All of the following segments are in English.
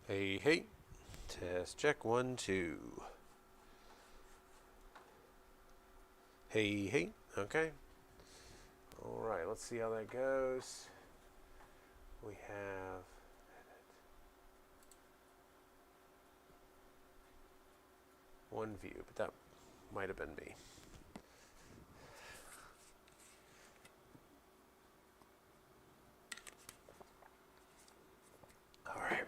Hey, hey. Test check 1, 2. Hey, hey. Okay. Alright, let's see how that goes. We have one view, but that might have been me. Alright.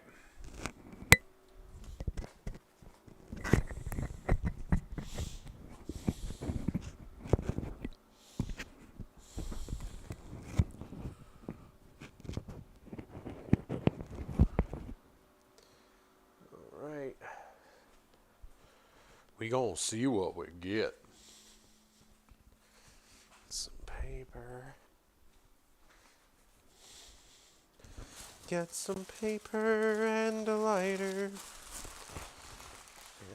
Alright. We gonna see what we get. Some paper. Get some paper and a lighter.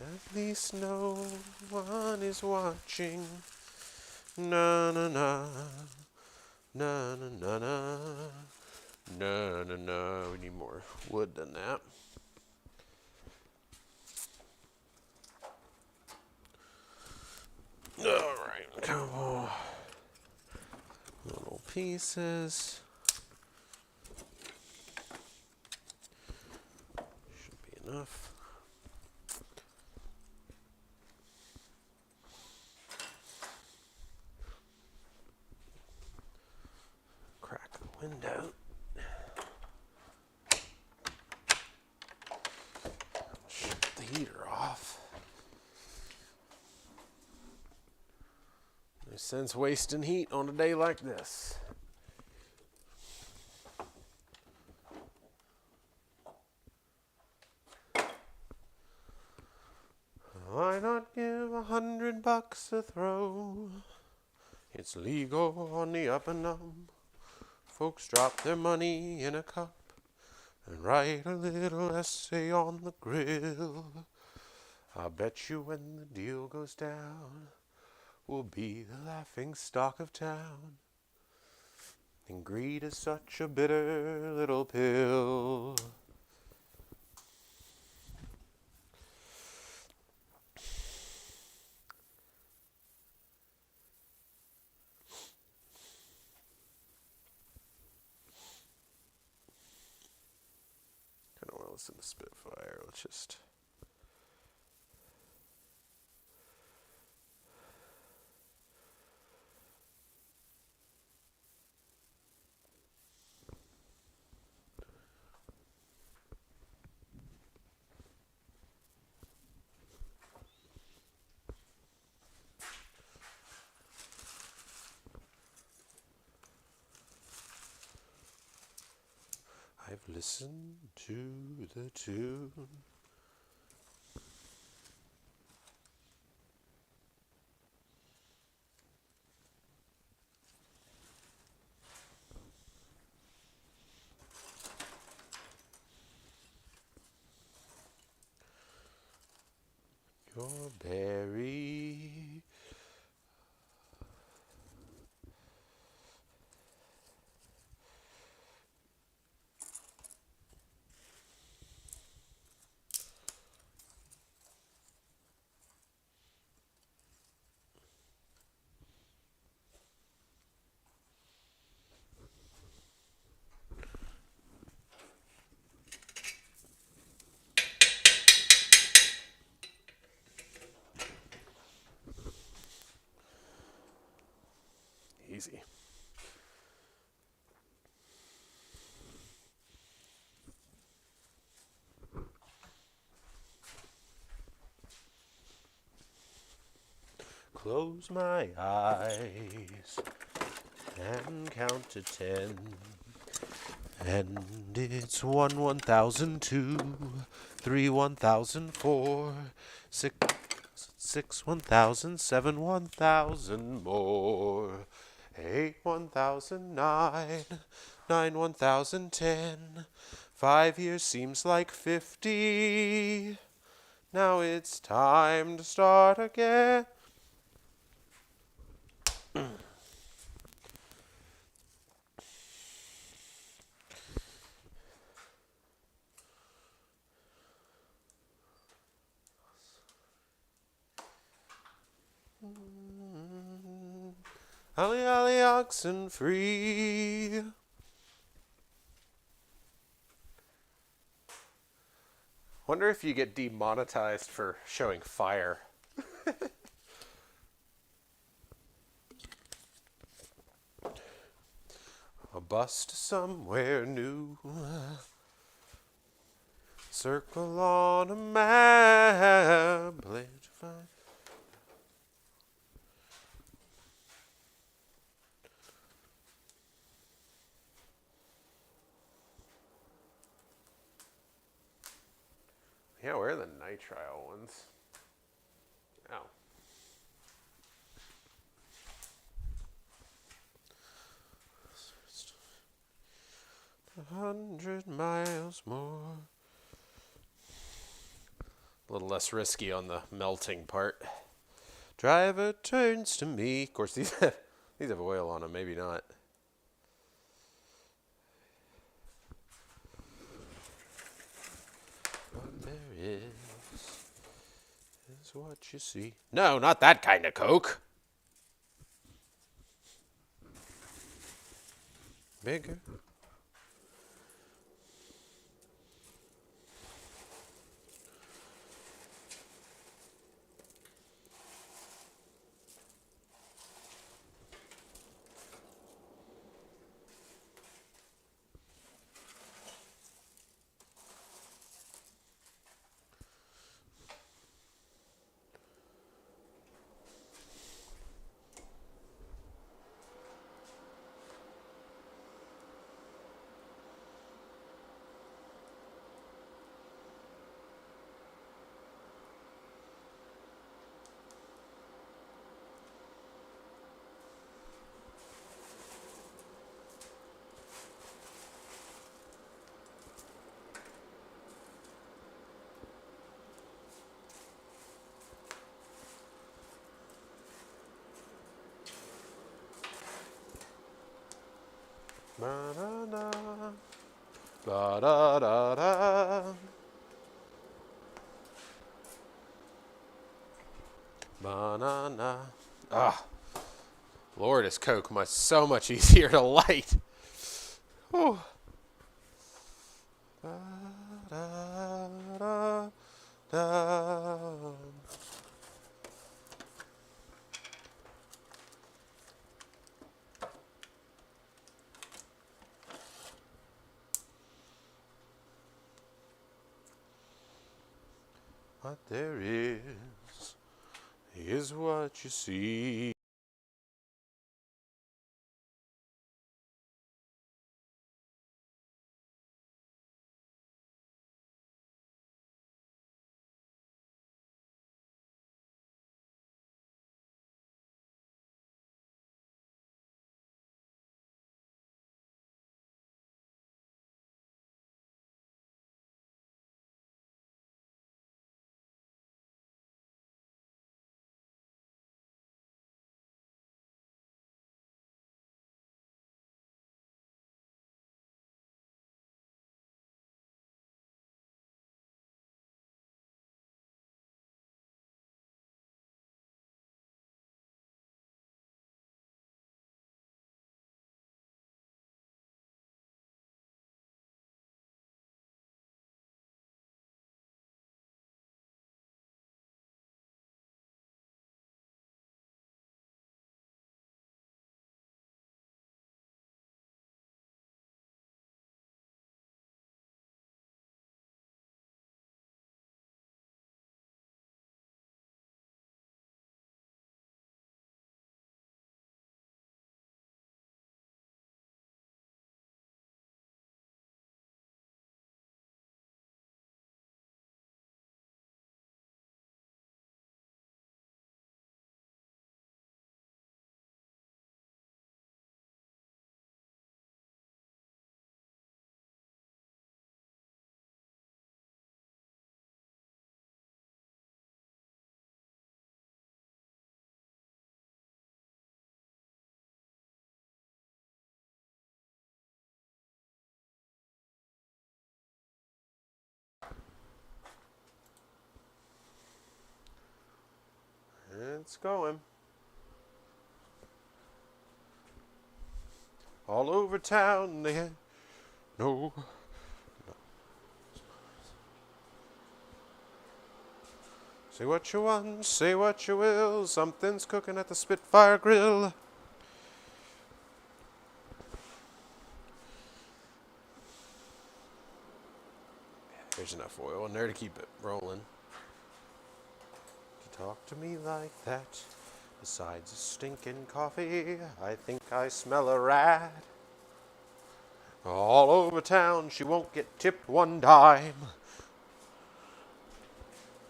At least no one is watching. Na na na. Na na na na. Na na na. We need more wood than that. Alright, a couple little pieces. Should be enough. Crack the window. Shut the heater off. No sense wasting heat on a day like this. Why not give $100 a throw? It's legal on the up and up. Folks drop their money in a cup and write a little essay on the grill. I bet you when the deal goes down, we'll be the laughing stock of town. And greed is such a bitter little pill. I don't want to listen to Spitfire. Let's just... I've listened to the tune. Your berry. Easy. Close my eyes and count to 10. And it's 1, 1,002, 3, 1,004, 6, 1,000, 7, 1,000 more. 8, 1,009, 9, 1,010. 5 years seems like 50. Now it's time to start again. Ollie, ollie, oxen free. Wonder if you get demonetized for showing fire. A bust somewhere new. Circle on a map. Let you find. Yeah, where are the nitrile ones? Oh. 100 miles more. A little less risky on the melting part. Driver turns to me. Of course, these have oil on them. Maybe not. What there is what you see. No, not that kind of Coke. Bigger. Ba-da-da. Ba-da-da-da. Banana. Ah, Lord, is Coke so much easier to light. Whew. Da-da-da-da. What there is what you see. It's going. All over town they had no. Say what you want, say what you will, something's cooking at the Spitfire Grill. There's enough oil in there to keep it rolling. You talk to me like that. Besides a stinking coffee, I think I smell a rat. All over town, she won't get tipped one dime.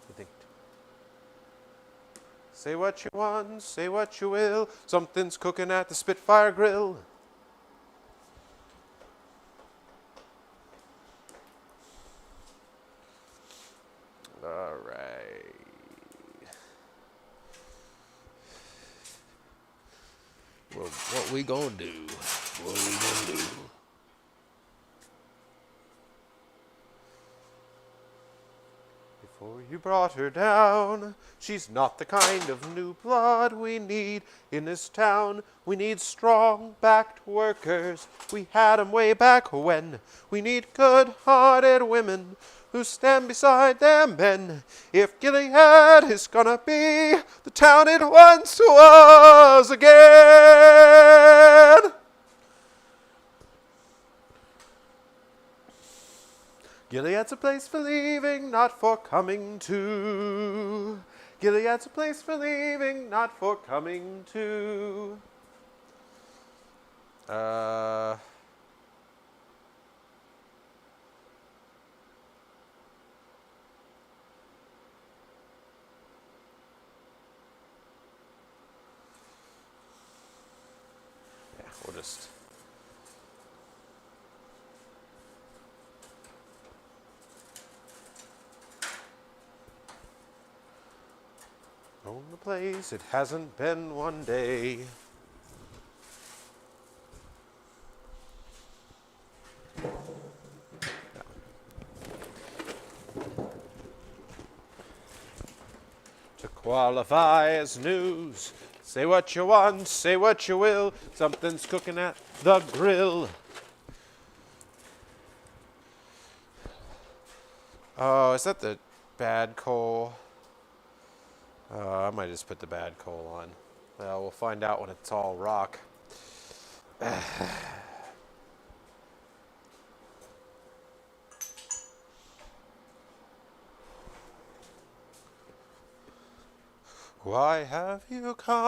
You think? Say what you want, say what you will. Something's cooking at the Spitfire Grill. All right. Well, what we gonna do? What we gonna do? Before you brought her down, she's not the kind of new blood we need in this town. We need strong-backed workers. We had 'em way back when. We need good-hearted women who stand beside their men. If Gilead is gonna be the town it once was again. Gilead's a place for leaving, not for coming to. Gilead's a place for leaving, not for coming to. Yeah, we'll just. Own the place, it hasn't been one day. To qualify as news, say what you want, say what you will, something's cooking at the grill. Oh, is that the bad coal? I might just put the bad coal on. Well, we'll find out when it's all rock. Why have you come?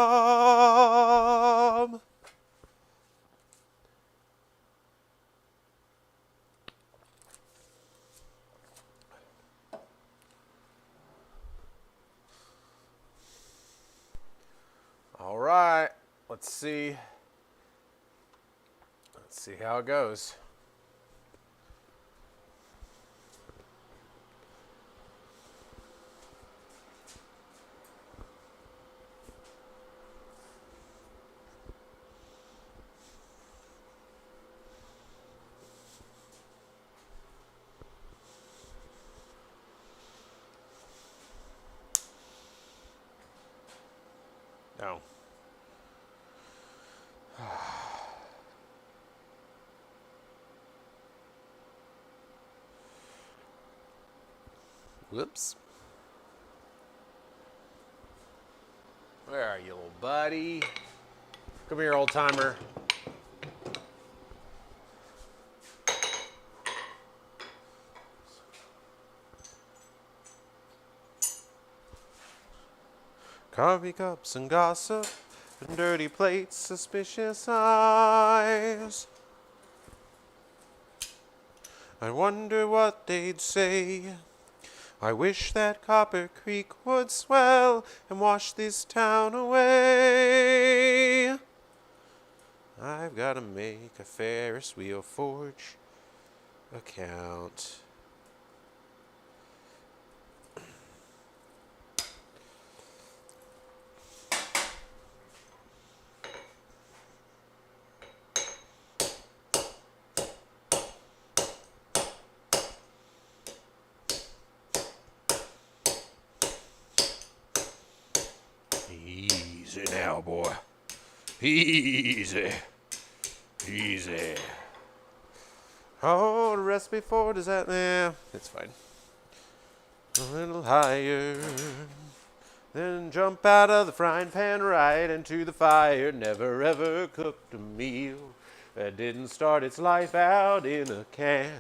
All right, let's see. Let's see how it goes. No. Whoops. Where are you, little buddy? Come here, old timer. Coffee cups and gossip and dirty plates, suspicious eyes. I wonder what they'd say. I wish that Copper Creek would swell and wash this town away. I've got to make a Ferris wheel forge account. Easy now, boy. Easy. Easy. Oh, the recipe for disaster. Yeah, it's fine. A little higher. Then jump out of the frying pan right into the fire. Never ever cooked a meal that didn't start its life out in a can.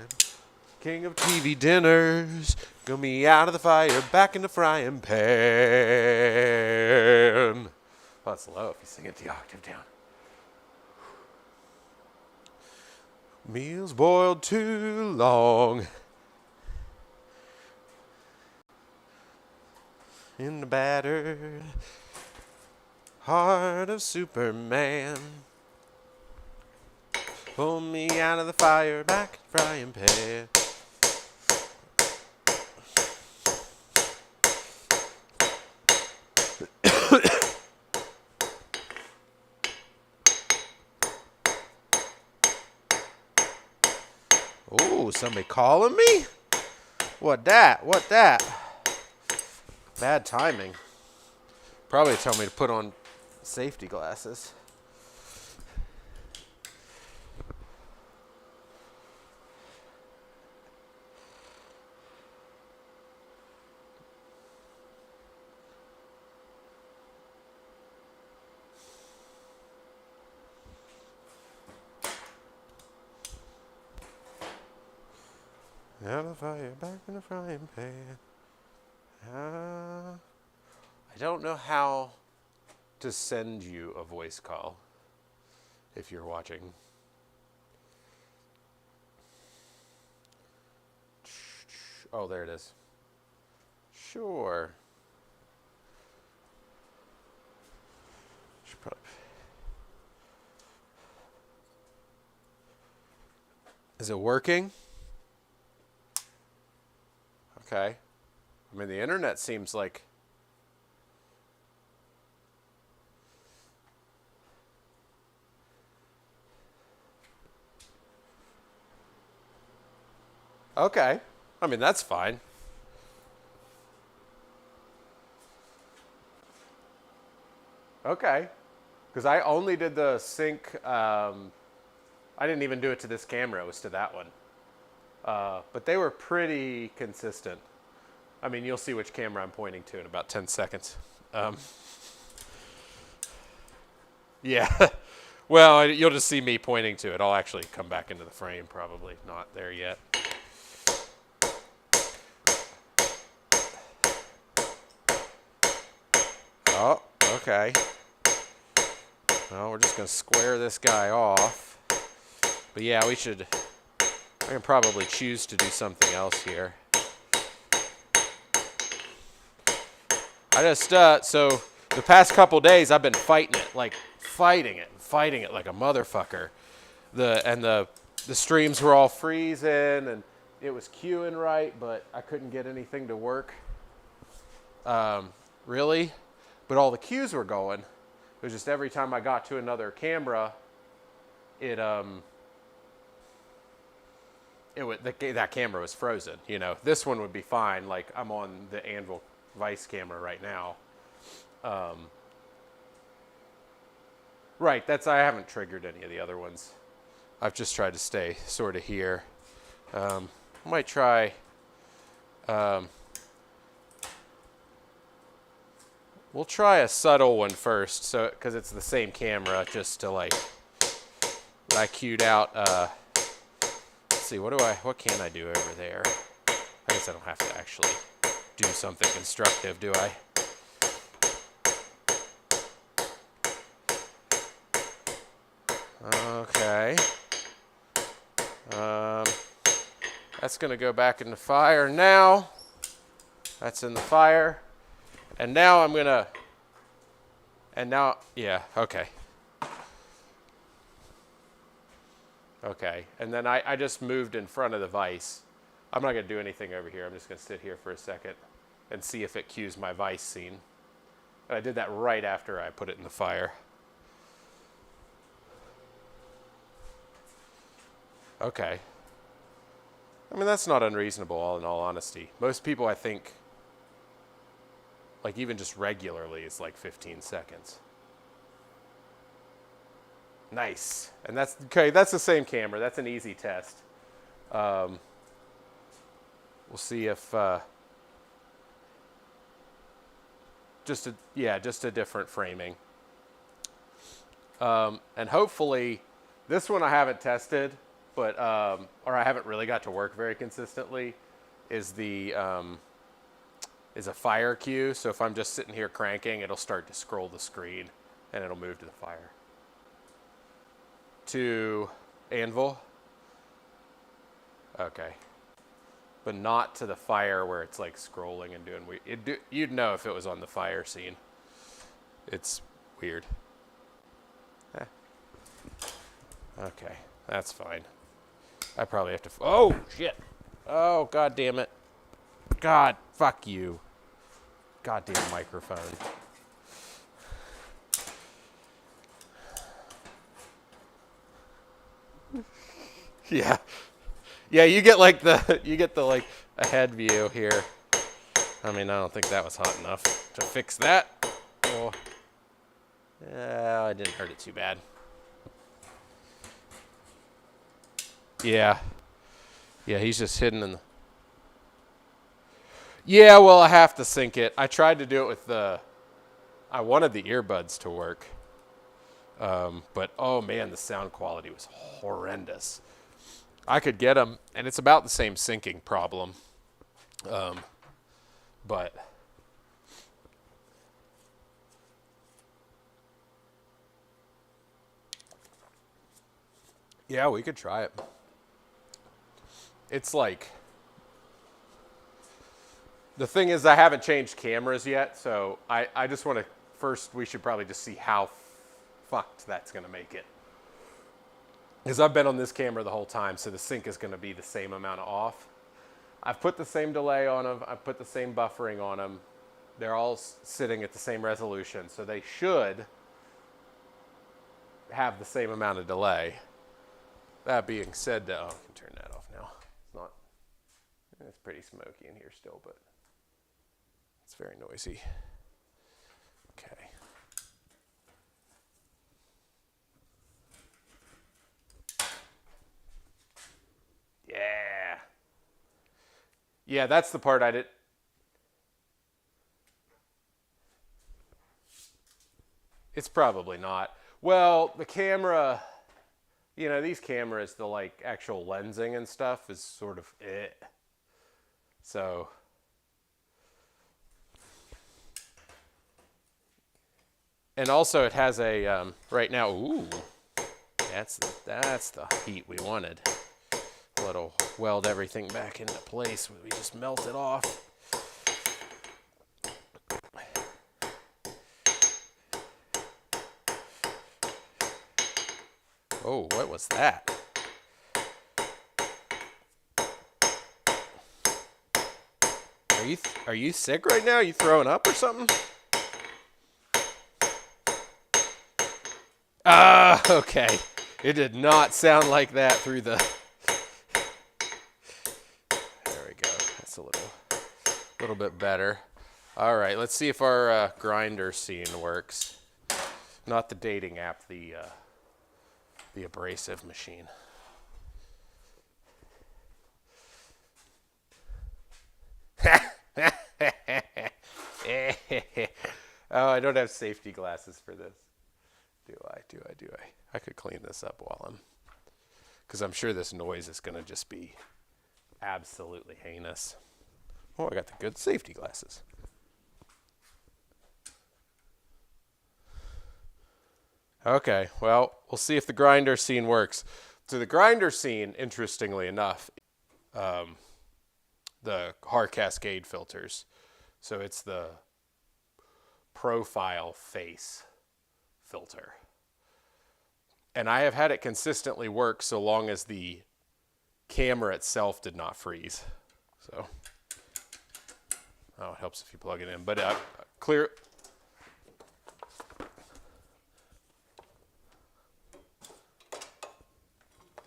King of TV dinners. Go me out of the fire, back in the frying pan. Well, that's low if you sing it the octave down. Meals boiled too long. In the battered heart of Superman. Pull me out of the fire, back in the frying pan. Oh, somebody calling me? What that? What that? Bad timing. Probably tell me to put on safety glasses. Out of the fire, back in the frying pan. I don't know how to send you a voice call if you're watching. Oh, there it is. Sure. Should probably. Is it working? Okay. I mean, the internet seems like. Okay. I mean, that's fine. Okay. Because I only did the sync. I didn't even do it to this camera. It was to that one. But they were pretty consistent. I mean, you'll see which camera I'm pointing to in about 10 seconds. Yeah. Well, you'll just see me pointing to it. I'll actually come back into the frame, probably. Not there yet. Oh, okay. Well, we're just going to square this guy off. But yeah, I can probably choose to do something else here. So the past couple days I've been fighting it like a motherfucker. The streams were all freezing and it was queuing right, but I couldn't get anything to work. Really? But all the cues were going. It was just every time I got to another camera, that camera was frozen. You know, this one would be fine. Like I'm on the Anvil Vice camera right now. Right, I haven't triggered any of the other ones. I've just tried to stay sort of here. I might try. We'll try a subtle one first, so because it's the same camera, just to like. I queued out. Let's see, what can I do over there? I guess I don't have to actually do something constructive, do I? Okay. That's going to go back in the fire now. That's in the fire. And now I'm going to... yeah, okay. Okay, and then I just moved in front of the vise. I'm not going to do anything over here. I'm just going to sit here for a second and see if it cues my vise scene. And I did that right after I put it in the fire. Okay. I mean, that's not unreasonable, in all honesty. Most people, I think, like even just regularly, it's like 15 seconds. Nice. And that's okay. That's the same camera. That's an easy test. We'll see if just a different framing. And hopefully, this one I haven't tested, but or I haven't really got to work very consistently. Is a fire cue. So if I'm just sitting here cranking, it'll start to scroll the screen, and it'll move to the fire. To anvil. Okay. But not to the fire where it's like scrolling and doing weird. You'd know if it was on the fire scene. It's weird. Okay, that's fine. I probably have to. Oh shit! Oh god damn it! God, fuck you! Goddamn microphone. Yeah. Yeah, you get the a head view here. I mean, I don't think that was hot enough to fix that. Oh. Yeah, I didn't hurt it too bad. Yeah. Yeah, he's just hidden in the... Yeah, well, I have to sync it. I tried to do it with I wanted the earbuds to work. But, oh man, the sound quality was horrendous. I could get them, and it's about the same syncing problem. But... Yeah, we could try it. It's like... The thing is, I haven't changed cameras yet, so I just want to... First, we should probably just see how fucked that's going to make it. Because I've been on this camera the whole time, so the sync is going to be the same amount of off. I've put the same delay on them. I've put the same buffering on them. They're all sitting at the same resolution, so they should have the same amount of delay. That being said, though, I can turn that off now. It's pretty smoky in here still, but it's very noisy. Okay. Yeah. Yeah, that's the part I did. It's probably not. Well, the camera, these cameras, the like actual lensing and stuff is sort of it. So, and also it has a right now. Ooh, that's the heat we wanted. It'll weld everything back into place. We just melt it off. Oh, what was that? Are you sick right now? Are you throwing up or something? Okay. It did not sound like that through the... There we go. That's a little bit better. All right, let's see if our grinder scene works. Not the dating app, the abrasive machine. Oh, I don't have safety glasses for this. Do I? I could clean this up because I'm sure this noise is going to just be absolutely heinous. Oh, I got the good safety glasses. Okay, well, we'll see if the grinder scene works. So the grinder scene, interestingly enough, the Har Cascade filters. So it's the profile face filter. And I have had it consistently work so long as the camera itself did not freeze. So, it helps if you plug it in. But clear.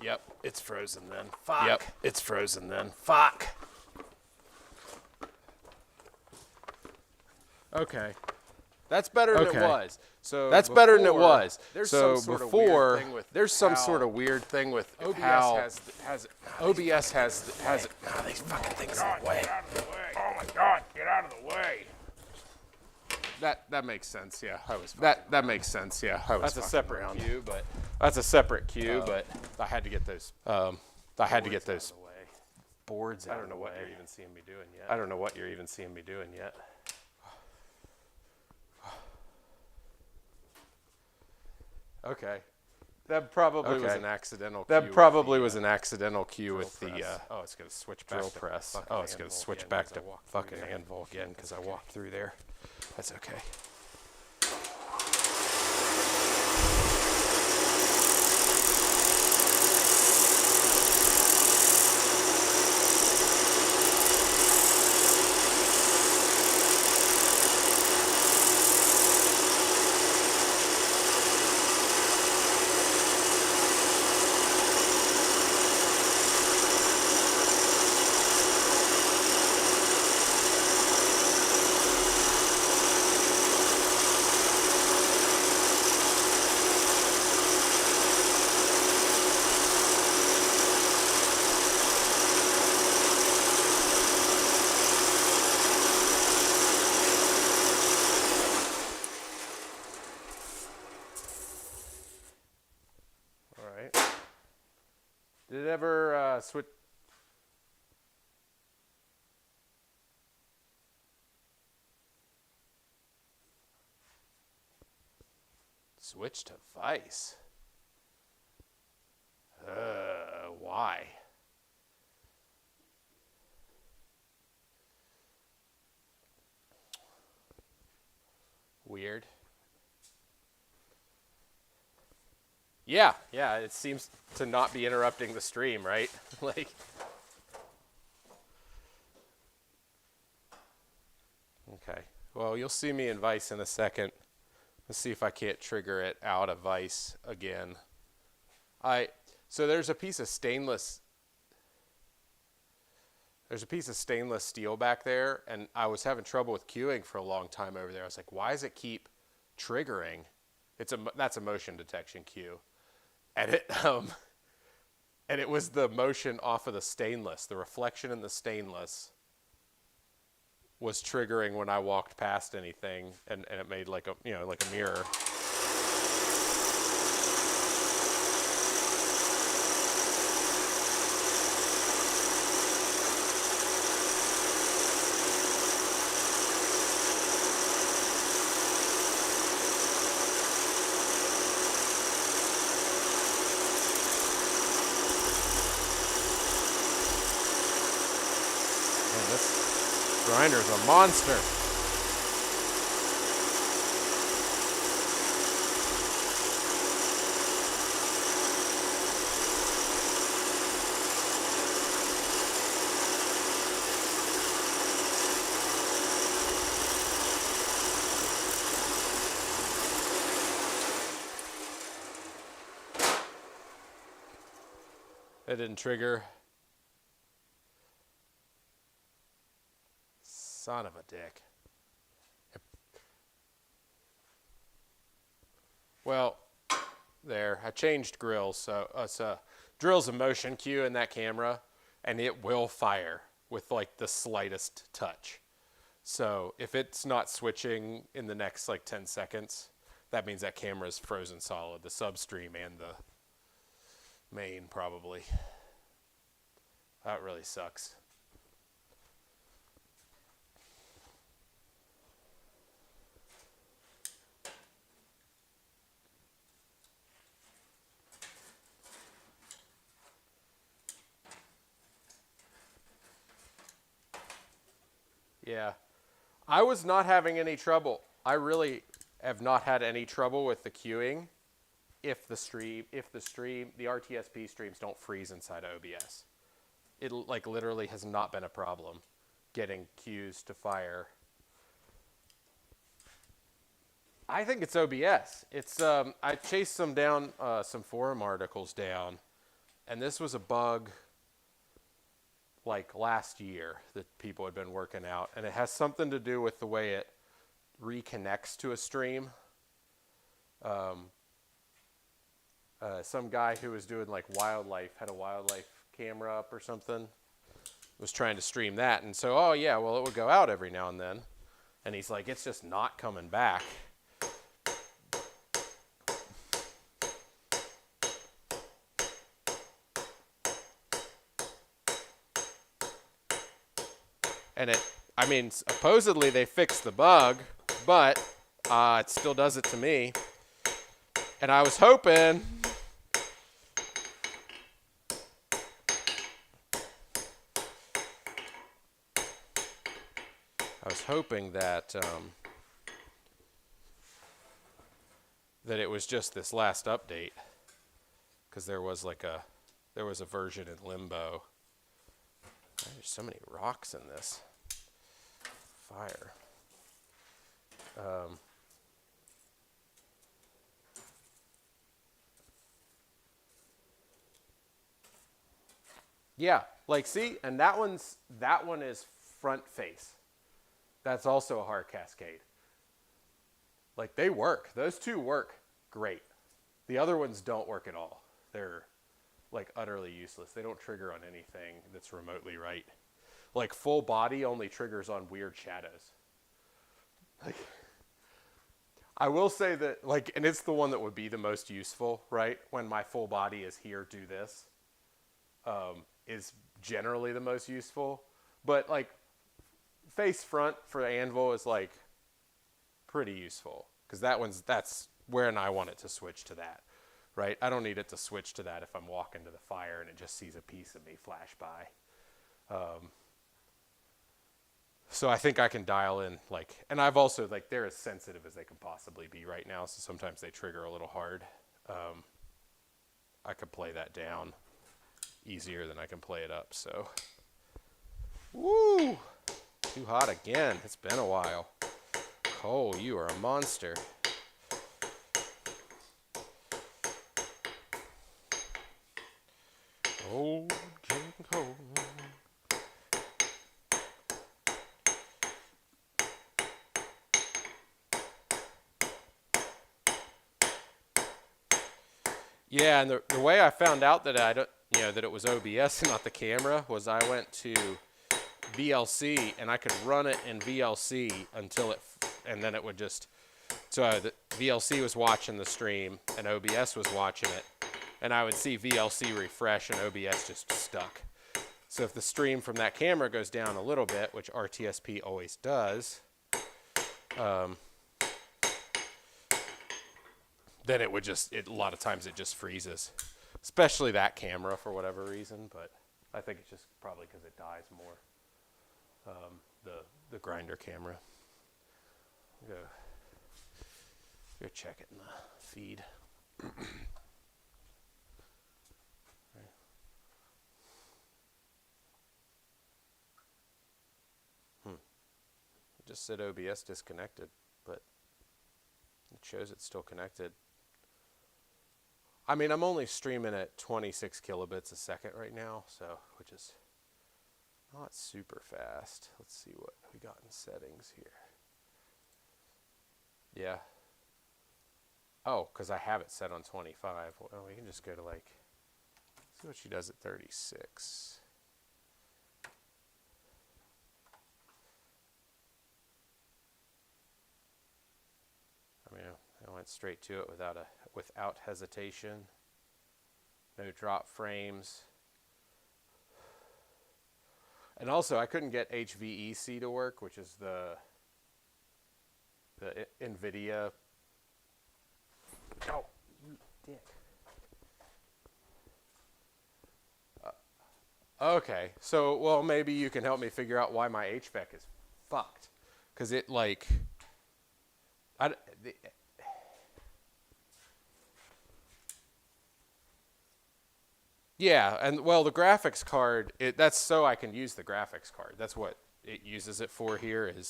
Yep, it's frozen then. Fuck. Yep, it's frozen then. Fuck. Okay. That's better than it Okay. was. So That's better than it before, was. There's So some sort before, of weird thing with there's some how sort of weird thing with OBS how has OBS has these fucking things in the way. Get out of the way. Oh my God, get out of the way. That makes sense. Yeah, that makes sense. Yeah, I was. that's a fucking separate around. cue, but That's a separate cue, but I had to get those. I had to get those boards out. I don't know what you're even seeing me doing yet. I don't know what you're even seeing me doing yet. Okay. That probably was Okay. an accidental. That cue probably was an accidental cue with the. press. Oh, it's gonna switch back drill to press. fucking Oh, it's going to anvil switch again back 'cause to I walked through fucking there. anvil again because I walked through there. That's okay. All right. Did it ever switch? Switch to Vice. Why? Weird. Yeah, it seems to not be interrupting the stream, right? Like. Okay. Well, you'll see me in Vice in a second. Let's see if I can't trigger it out of Vice again. So there's a piece of stainless. There's a piece of stainless steel back there, and I was having trouble with queuing for a long time over there. I was like, why does it keep triggering? That's a motion detection cue, and it was the motion off of the stainless, the reflection in the stainless was triggering when I walked past anything, and it made like a mirror. Man, this grinder's a monster. It didn't trigger. Son of a dick. Well, there. I changed grills, so drill's a motion cue in that camera, and it will fire with like the slightest touch. So if it's not switching in the next like 10 seconds, that means that camera's frozen solid, the substream and the main probably. That really sucks. Yeah, I was not having any trouble. I really have not had any trouble with the queuing if the RTSP streams don't freeze inside OBS. It like literally has not been a problem getting cues to fire. I think it's OBS. It's I chased some down, some forum articles down, and this was a bug like last year that people had been working out, and it has something to do with the way it reconnects to a stream. Some guy who was doing like wildlife, had a wildlife camera up or something, was trying to stream that. And so, oh yeah, well, it would go out every now and then. And he's like, it's just not coming back. And I mean, supposedly they fixed the bug, but it still does it to me. And I was hoping that that it was just this last update, because there was a version in limbo. There's so many rocks in this fire. Yeah, like see, and that one is front face. That's also a hard cascade. Like they work. Those two work great. The other ones don't work at all. They're like utterly useless. They don't trigger on anything that's remotely right. Like full body only triggers on weird shadows. Like, I will say that, like, and it's the one that would be the most useful, right? When my full body is here, do this, is generally the most useful. But like face front for Anvil is like pretty useful, because that's where I want it to switch to that, right? I don't need it to switch to that if I'm walking to the fire and it just sees a piece of me flash by. So I think I can dial in, like, and I've also, like, they're as sensitive as they can possibly be right now, so sometimes they trigger a little hard. I could play that down easier than I can play it up, so. Woo! Too hot again. It's been a while. Cole, you are a monster. Old King Cole. Yeah, and the way I found out that that it was OBS and not the camera was I went to VLC and I could run it in VLC until and then it would just, so the VLC was watching the stream and OBS was watching it, and I would see VLC refresh and OBS just stuck. So if the stream from that camera goes down a little bit, which RTSP always does, then it would just, a lot of times it just freezes, especially that camera for whatever reason, but I think it's just probably because it dies more, the grinder camera. Go check it in the feed. It just said OBS disconnected, but it shows it's still connected. I mean, I'm only streaming at 26 kilobits a second right now, so, which is not super fast. Let's see what we got in settings here. Yeah. Oh, because I have it set on 25. Well, we can just go to, like, see what she does at 36. I mean, I went straight to it without hesitation. No drop frames. And also, I couldn't get HVEC to work, which is the NVIDIA. Oh, you dick. Okay, so, well, maybe you can help me figure out why my HVAC is fucked. Because it, like, yeah, and, well, the graphics card, that's so I can use the graphics card. That's what it uses it for here is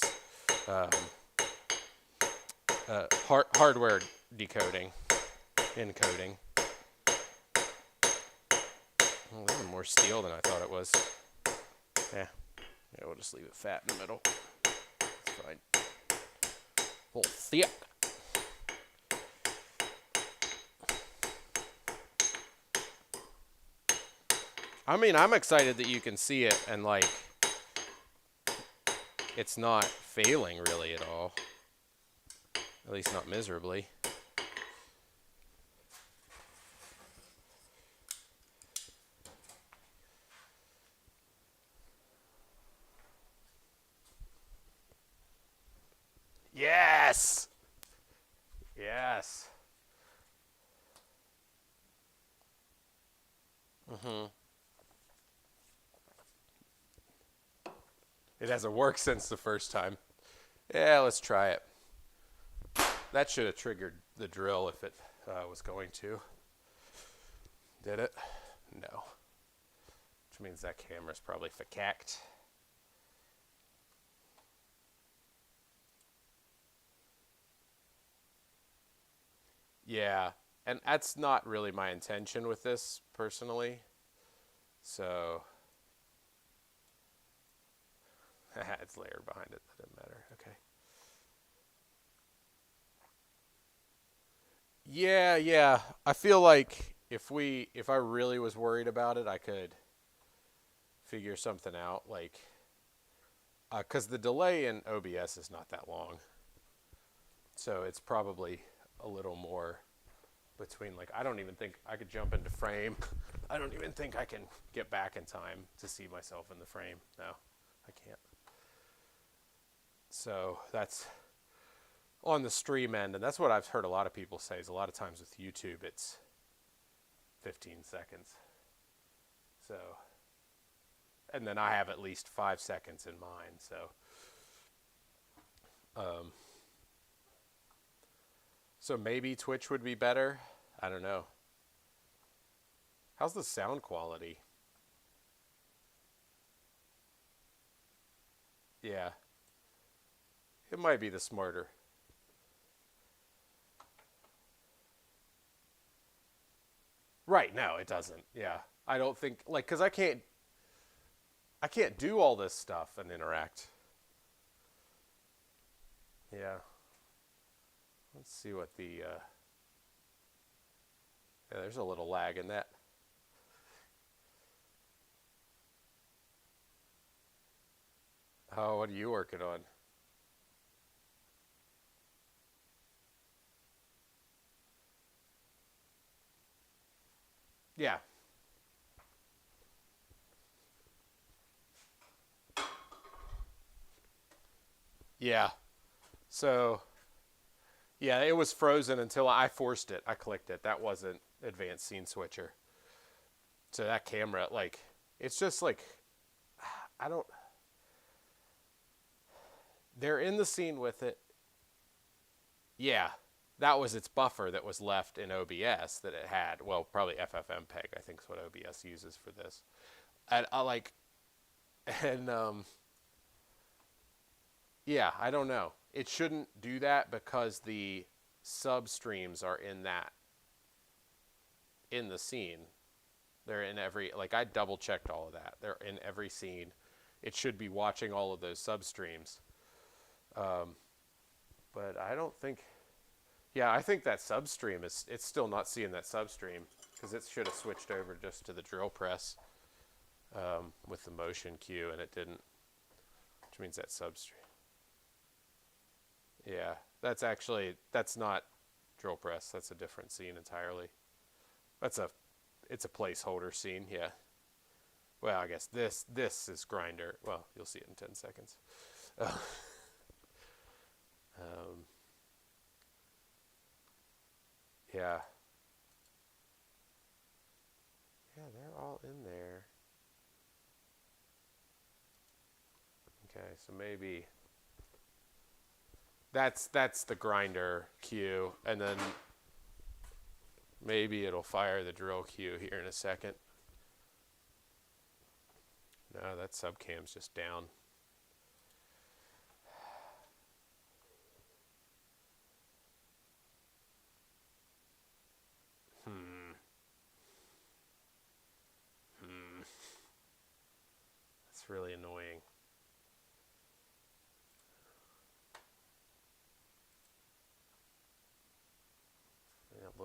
hardware decoding, encoding. Well, this is more steel than I thought it was. Yeah, we'll just leave it fat in the middle. It's fine. little thick. I mean, I'm excited that you can see it and like it's not failing really at all. At least not miserably. Yes. Yes. It hasn't worked since the first time. Yeah, let's try it. That should have triggered the drill if it was going to. Did it? No. Which means that camera's probably fakaked. Yeah, and that's not really my intention with this personally. So it's layered behind it. That doesn't matter. Okay. Yeah. I feel like if I really was worried about it, I could figure something out. Like, because the delay in OBS is not that long, so it's probably a little more between. Like, I don't even think I could jump into frame. I don't even think I can get back in time to see myself in the frame. No, I can't. So that's on the stream end, and that's what I've heard a lot of people say is a lot of times with YouTube it's 15 seconds. So, and then I have at least 5 seconds in mine. So maybe Twitch would be better. I don't know. How's the sound quality? Yeah. It might be the smarter. Right, no, it doesn't. Yeah. I don't think like cuz I can't do all this stuff and interact. Yeah. Let's see what the yeah, there's a little lag in that. Oh, what are you working on? Yeah. Yeah. So, yeah, it was frozen until I forced it. I clicked it. That wasn't advanced scene switcher. So that camera, like, it's just like, I don't. They're in the scene with it. Yeah, that was its buffer that was left in OBS that it had. Well, probably FFmpeg, I think is what OBS uses for this. And I like, and yeah, I don't know. It shouldn't do that because the sub streams are in the scene. They're in every, like I double checked all of that. They're in every scene. It should be watching all of those sub streams. But I don't think, yeah, I think that sub stream it's still not seeing that sub stream because it should have switched over just to the drill press with the motion cue and it didn't, which means that sub stream. Yeah, that's not drill press. That's a different scene entirely. It's a placeholder scene, yeah. Well, I guess this is grinder. Well, you'll see it in 10 seconds. Yeah. Yeah, they're all in there. Okay, so maybe that's the grinder cue, and then maybe it'll fire the drill cue here in a second. No, that subcam's just down. That's really annoying.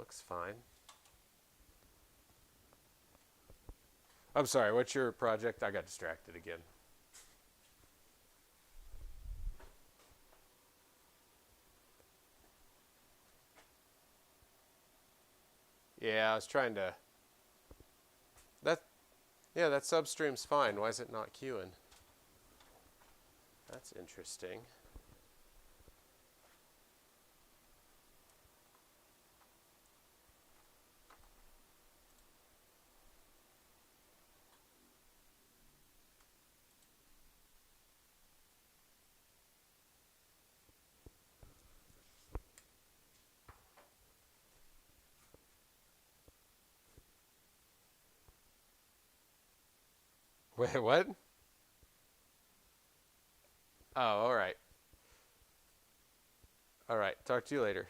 looks fine. I'm sorry, what's your project? I got distracted again. Yeah, I was trying to... Yeah, that substream's fine. Why is it not queuing? That's interesting. Wait, what? Oh, all right. All right, talk to you later.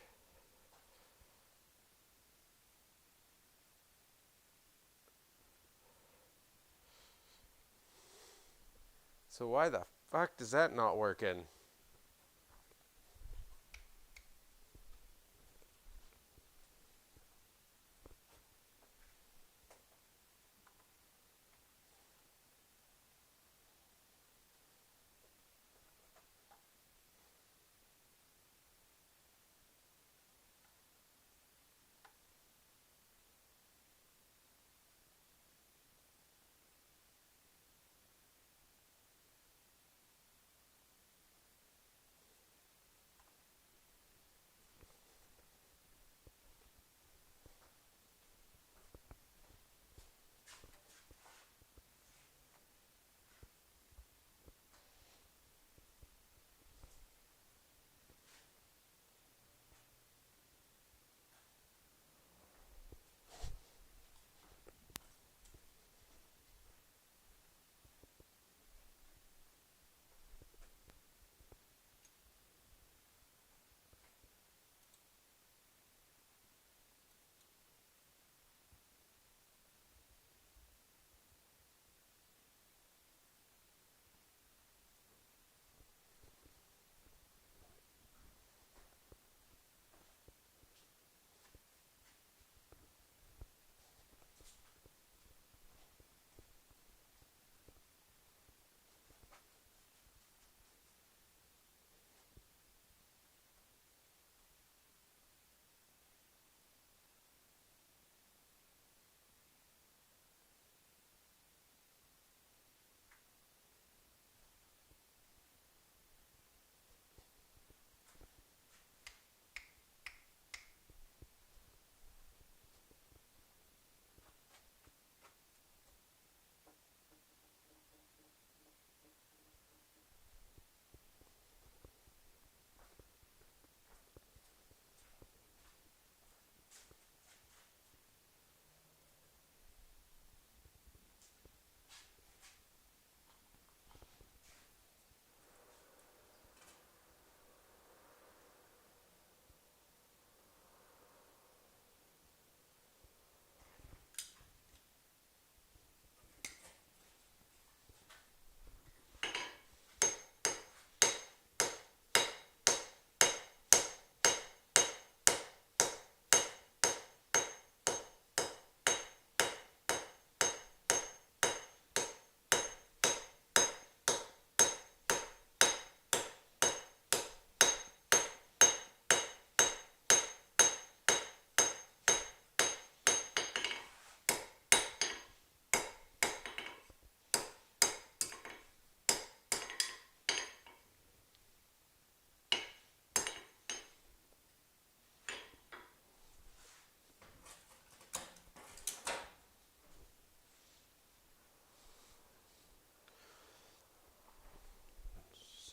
So why the fuck does that not working?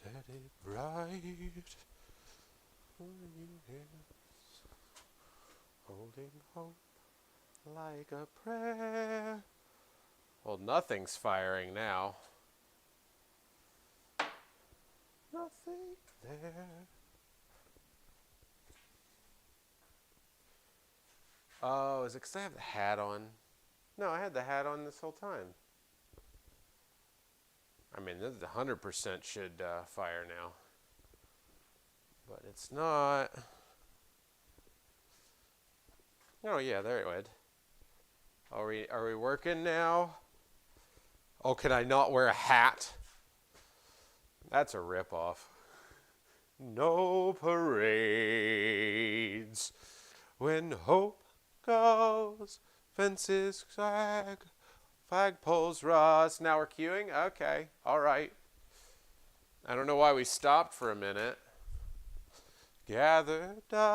Set it right for you hands, holding hope like a prayer. Well, nothing's firing now. Nothing there. Oh, is it because I have the hat on? No, I had the hat on this whole time. I mean, this 100% should fire now. But it's not. Oh yeah, there it went. Are we working now? Oh, can I not wear a hat? That's a ripoff. No parades when hope goes, fences sag, flagpoles rust. Now we're queuing? Okay, all right. I don't know why we stopped for a minute. Gather dust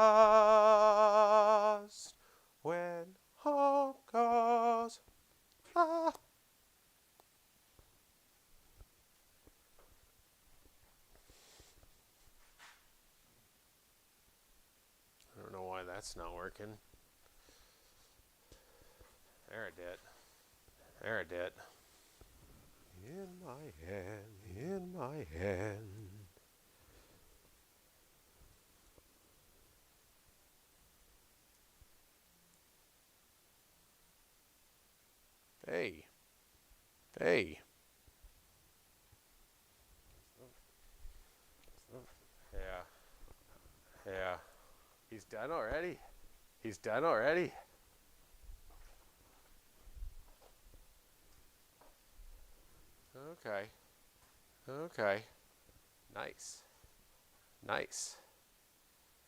when hope goes. Ah. I don't know why that's not working. There it did. There it did. In my hand, in my hand. Hey. Hey. Yeah. Yeah. He's done already. He's done already. Okay. Okay. Nice. Nice.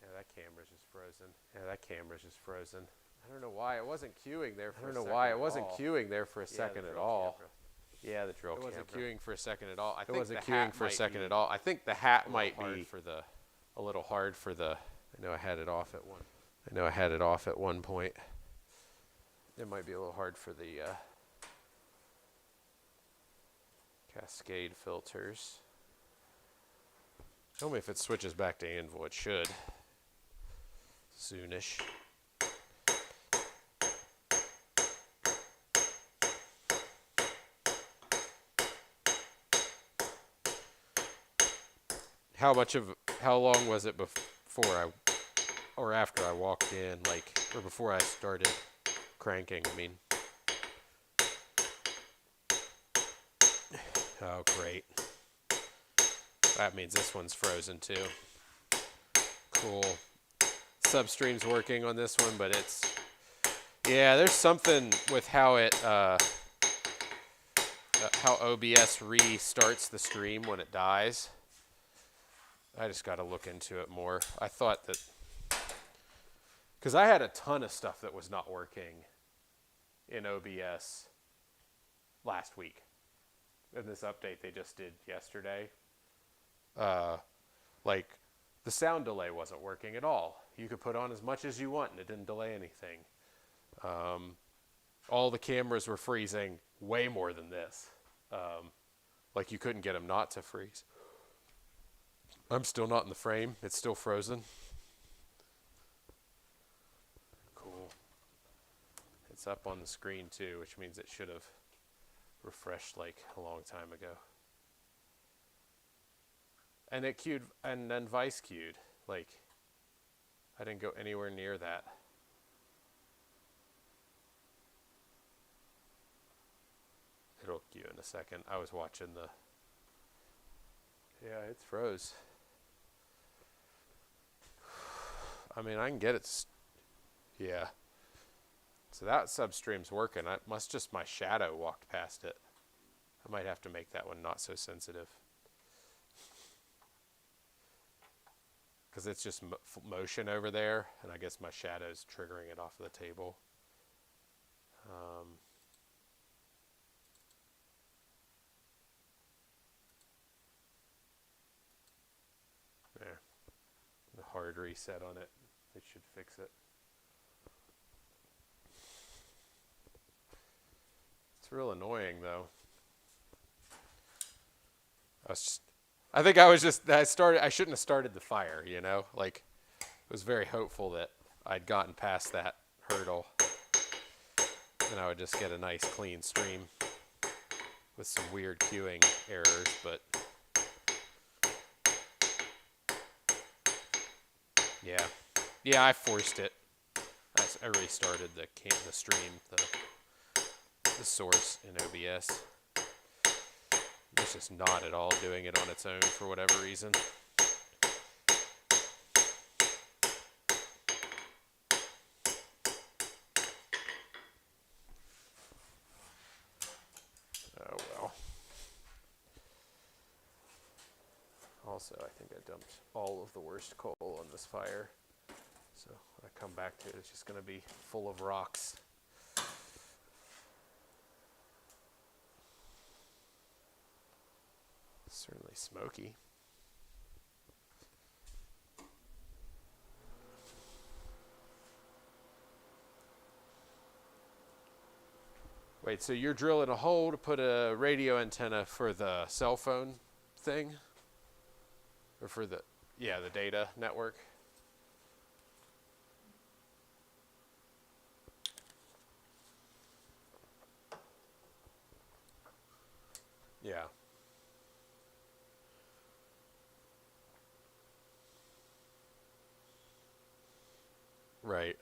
Yeah, that camera's just frozen. Yeah, that camera's just frozen. I don't know why it wasn't queuing there for a second. I don't know why it wasn't queuing there for a second at all. Yeah, the drill camera. It wasn't queuing for a second at all. I think it wasn't queuing for a second at all. I think the hat might be a little hard for the. I know I had it off at one. I know I had it off at one point. It might be a little hard for the Cascade filters. Tell me if it switches back to Anvil. It should. Soonish. How long was it before or after I walked in, or before I started cranking? I mean, oh great. That means this one's frozen too. Cool. Substream's working on this one, but yeah, there's something with how how OBS restarts the stream when it dies. I just got to look into it more. I thought that, because I had a ton of stuff that was not working in OBS last week. In this update they just did yesterday. Like, the sound delay wasn't working at all. You could put on as much as you want and it didn't delay anything. All the cameras were freezing way more than this. Like, you couldn't get them not to freeze. I'm still not in the frame. It's still frozen. Cool. It's up on the screen too, which means it should have refreshed like a long time ago. And it queued, and then Vice queued. Like, I didn't go anywhere near that. It'll queue in a second. I was watching the. Yeah, it's froze. I mean, I can get it. Yeah. So that substream's working. It must just my shadow walked past it. I might have to make that one not so sensitive. Because it's just motion over there, and I guess my shadow's triggering it off of the table. There. The hard reset on it. It should fix it. It's real annoying, though. I shouldn't have started the fire, you know? Like, I was very hopeful that I'd gotten past that hurdle. And I would just get a nice clean stream with some weird queuing errors, but yeah. Yeah, I forced it. I restarted the stream, the source in OBS. It's just not at all doing it on its own for whatever reason. Also, I think I dumped all of the worst coal on this fire. So when I come back to it, it's just going to be full of rocks. Certainly smoky. Wait, so you're drilling a hole to put a radio antenna for the cell phone thing? Or for the, yeah, the data network? Yeah. Right.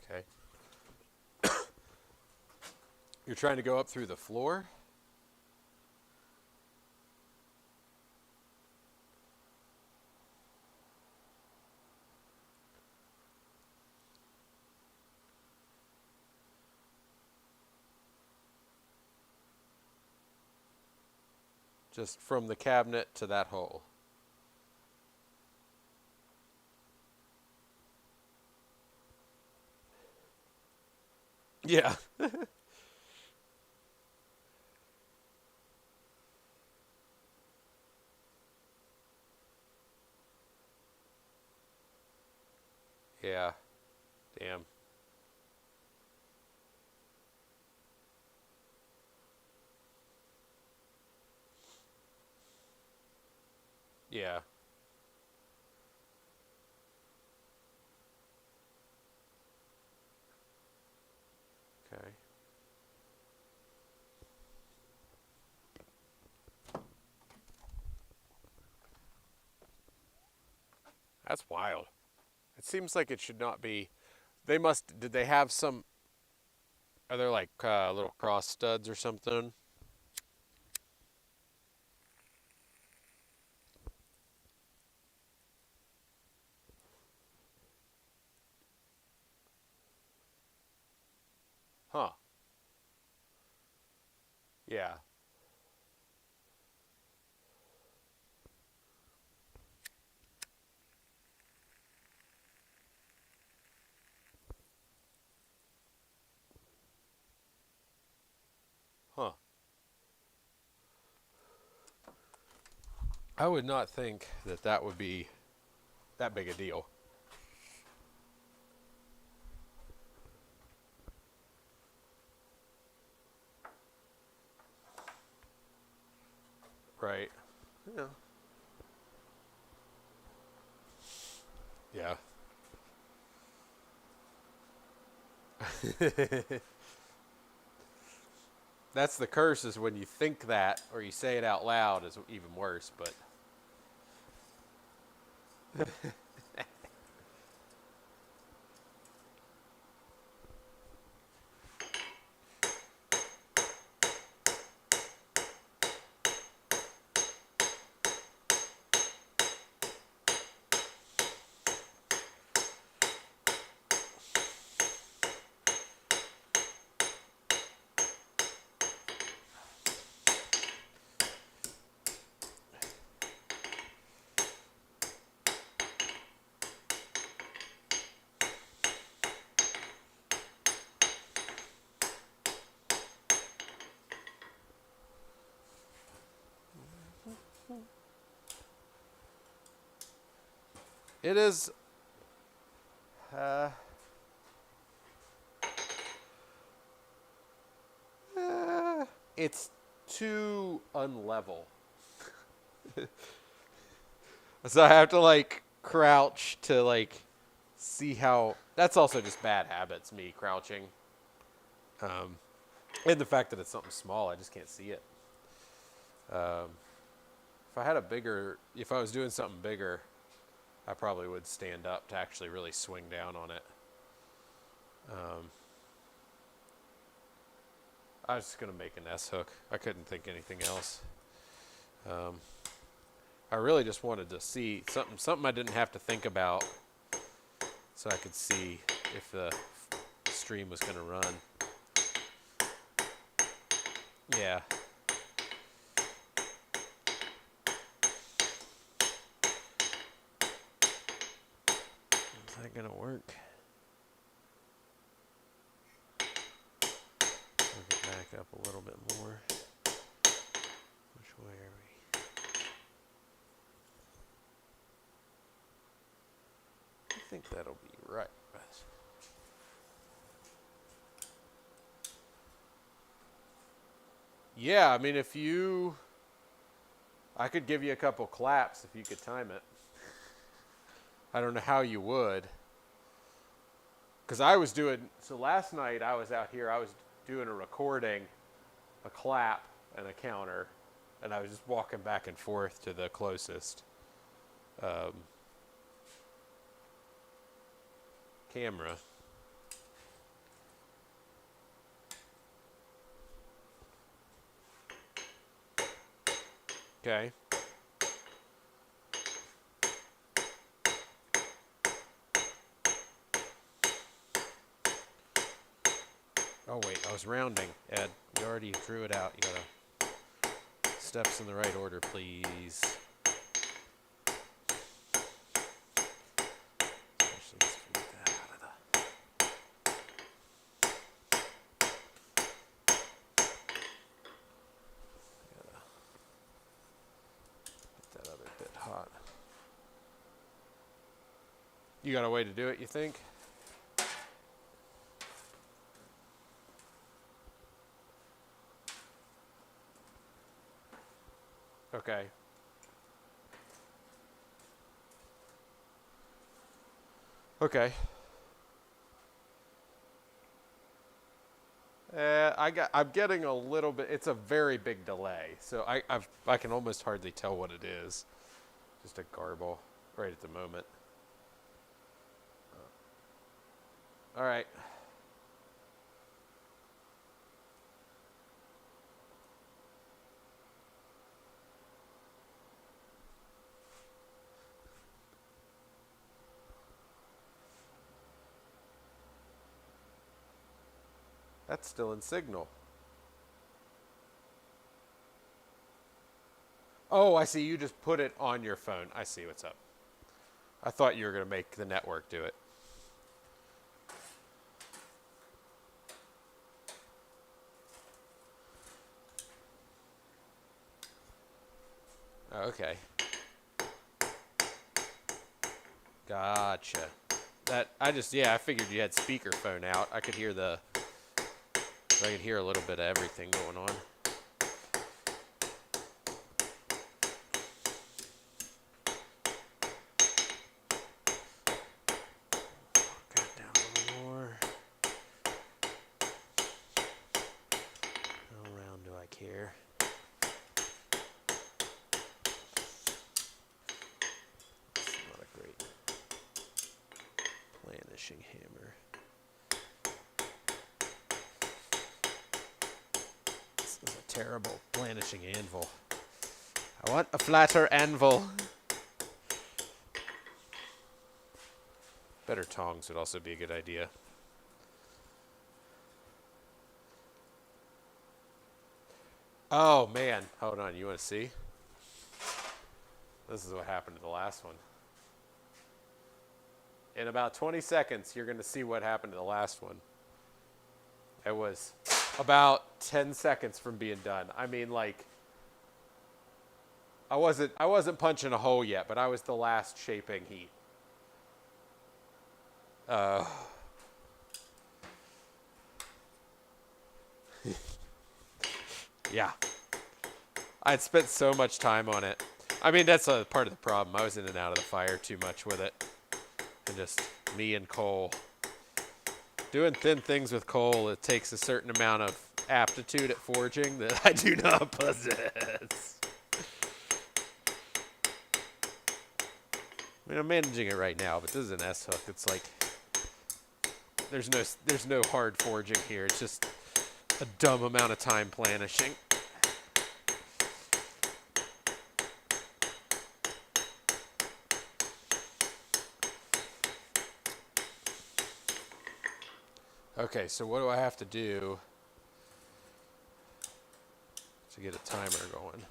Okay. You're trying to go up through the floor? Just from the cabinet to that hole. Yeah. Yeah. Damn. Yeah. Okay. That's wild. It seems like it should not be. They must. Did they have some? Are there like little cross studs or something? Huh. Yeah. Huh. I would not think that that would be that big a deal. Right. Yeah. That's the curse, is when you think that or you say it out loud is even worse, but it is uh, it's too unlevel. So I have to like crouch to like see how. That's also just bad habits, me crouching. And the fact that it's something small, I just can't see it. if I was doing something bigger, I probably would stand up to actually really swing down on it. I was just going to make an S hook. I couldn't think anything else. I really just wanted to see something I didn't have to think about, so I could see if the stream was going to run. Yeah. Is that going to work? I'll get back up a little bit more. Which way are we? I think that'll be right. Yeah, I mean, I could give you a couple claps if you could time it. I don't know how you would. Because so last night I was out here, I was doing a recording, a clap, and a counter, and I was just walking back and forth to the closest camera. Okay. Oh wait, I was rounding, Ed. You already drew it out. You gotta steps in the right order, please. Actually, let's get that out of the. Gotta get that other bit hot. You got a way to do it, you think? Okay. Okay. I'm getting a little bit. It's a very big delay, so I can almost hardly tell what it is. Just a garble right at the moment. All right. That's still in Signal. Oh, I see. You just put it on your phone. I see what's up. I thought you were going to make the network do it. Okay. Gotcha. I figured you had speakerphone out. I could hear a little bit of everything going on. Got down a little more. How round do I care? It's not a great blanishing hammer. Terrible blanishing anvil. I want a flatter anvil. Better tongs would also be a good idea. Oh man, hold on, you want to see? This is what happened to the last one. In about 20 seconds, you're going to see what happened to the last one. It was about 10 seconds from being done. I mean, like, I wasn't punching a hole yet, but I was the last shaping heat. Yeah. I'd spent so much time on it. I mean, that's a part of the problem. I was in and out of the fire too much with it. And just me and coal. Doing thin things with coal, it takes a certain amount of aptitude at forging that I do not possess. I mean, I'm managing it right now, but this is an S hook. It's like there's no hard forging here. It's just a dumb amount of time planishing. Okay, so what do I have to do to get a timer going?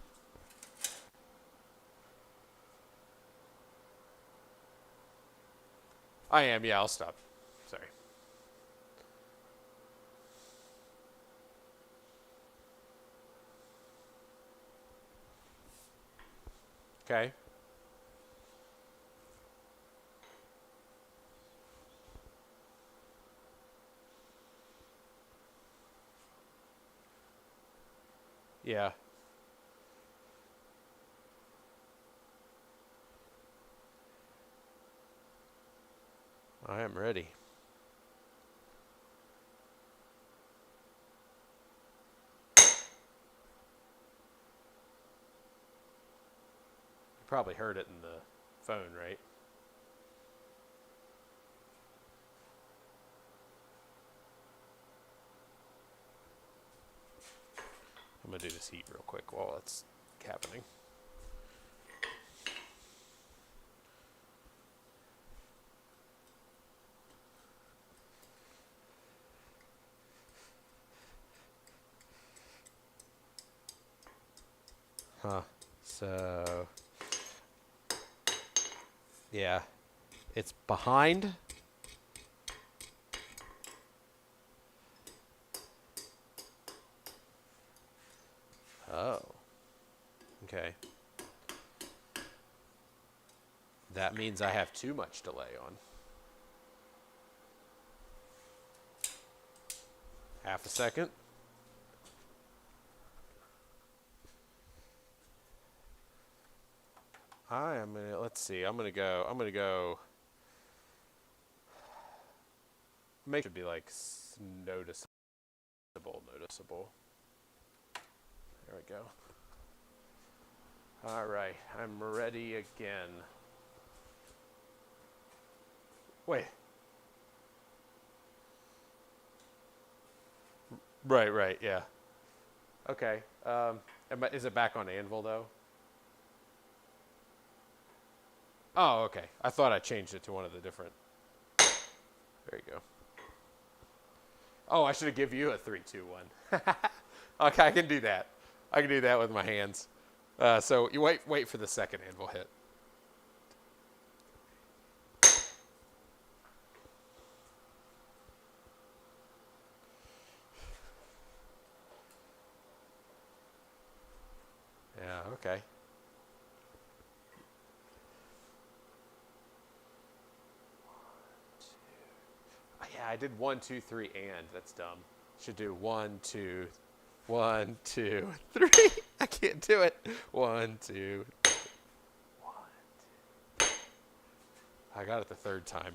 I am, yeah, I'll stop. Sorry. Okay. Yeah. I am ready. You probably heard it in the phone, right? I'm going to do this heat real quick while it's happening. Huh. So, yeah. It's behind. Oh. Okay. That means I have too much delay on. Half a second. I am gonna, let's see, I'm gonna go, make it be like noticeable. There we go. All right, I'm ready again. Wait. Right, yeah. Okay, is it back on anvil though? Oh, okay. I thought I changed it to one of the different. There you go. Oh, I should have given you a 3, 2, 1. Okay, I can do that. I can do that with my hands. So you wait for the second anvil hit. Yeah, okay. Yeah, I did 1, 2, 3, and that's dumb. Should do 1, 2, 1, 2, 3. I can't do it. 1, 2, 1, 2. I got it the third time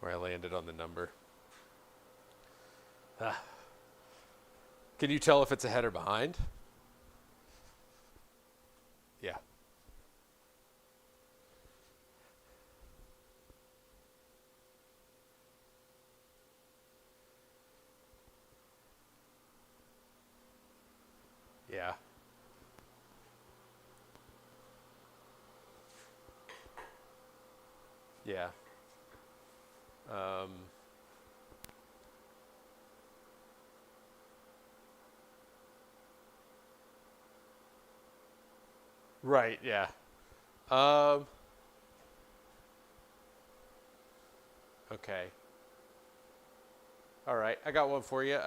where I landed on the number. Can you tell if it's ahead or behind? Yeah. Yeah. Yeah. Right, yeah. Okay. All right, I got one for you.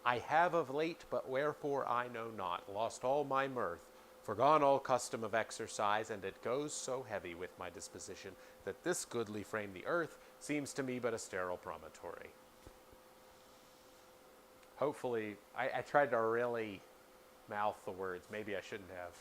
I have of late, but wherefore I know not, lost all my mirth, forgone all custom of exercise, and it goes so heavy with my disposition that this goodly frame, the earth, seems to me but a sterile promontory. Hopefully, I tried to really mouth the words. Maybe I shouldn't have.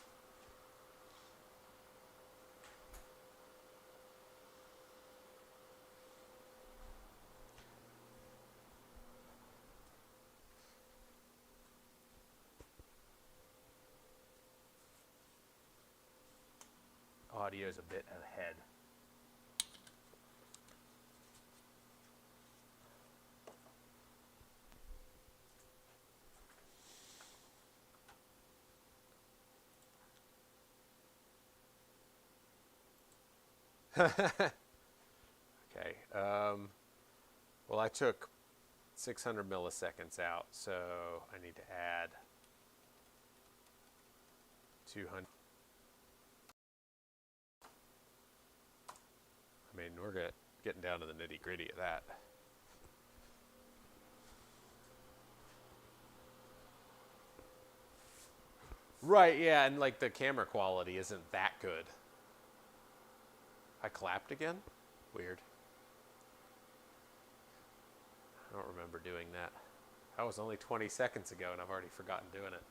Oh, audio's a bit ahead. Okay. Well, I took 600 milliseconds out, so I need to add 200. I mean, we're getting down to the nitty gritty of that. Right, yeah, and like the camera quality isn't that good. I clapped again? Weird. I don't remember doing that. That was only 20 seconds ago, and I've already forgotten doing it.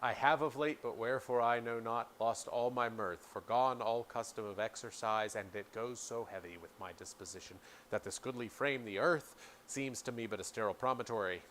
I have of late, but wherefore I know not, lost all my mirth, forgone all custom of exercise, and it goes so heavy with my disposition that this goodly frame, the earth, seems to me but a sterile promontory.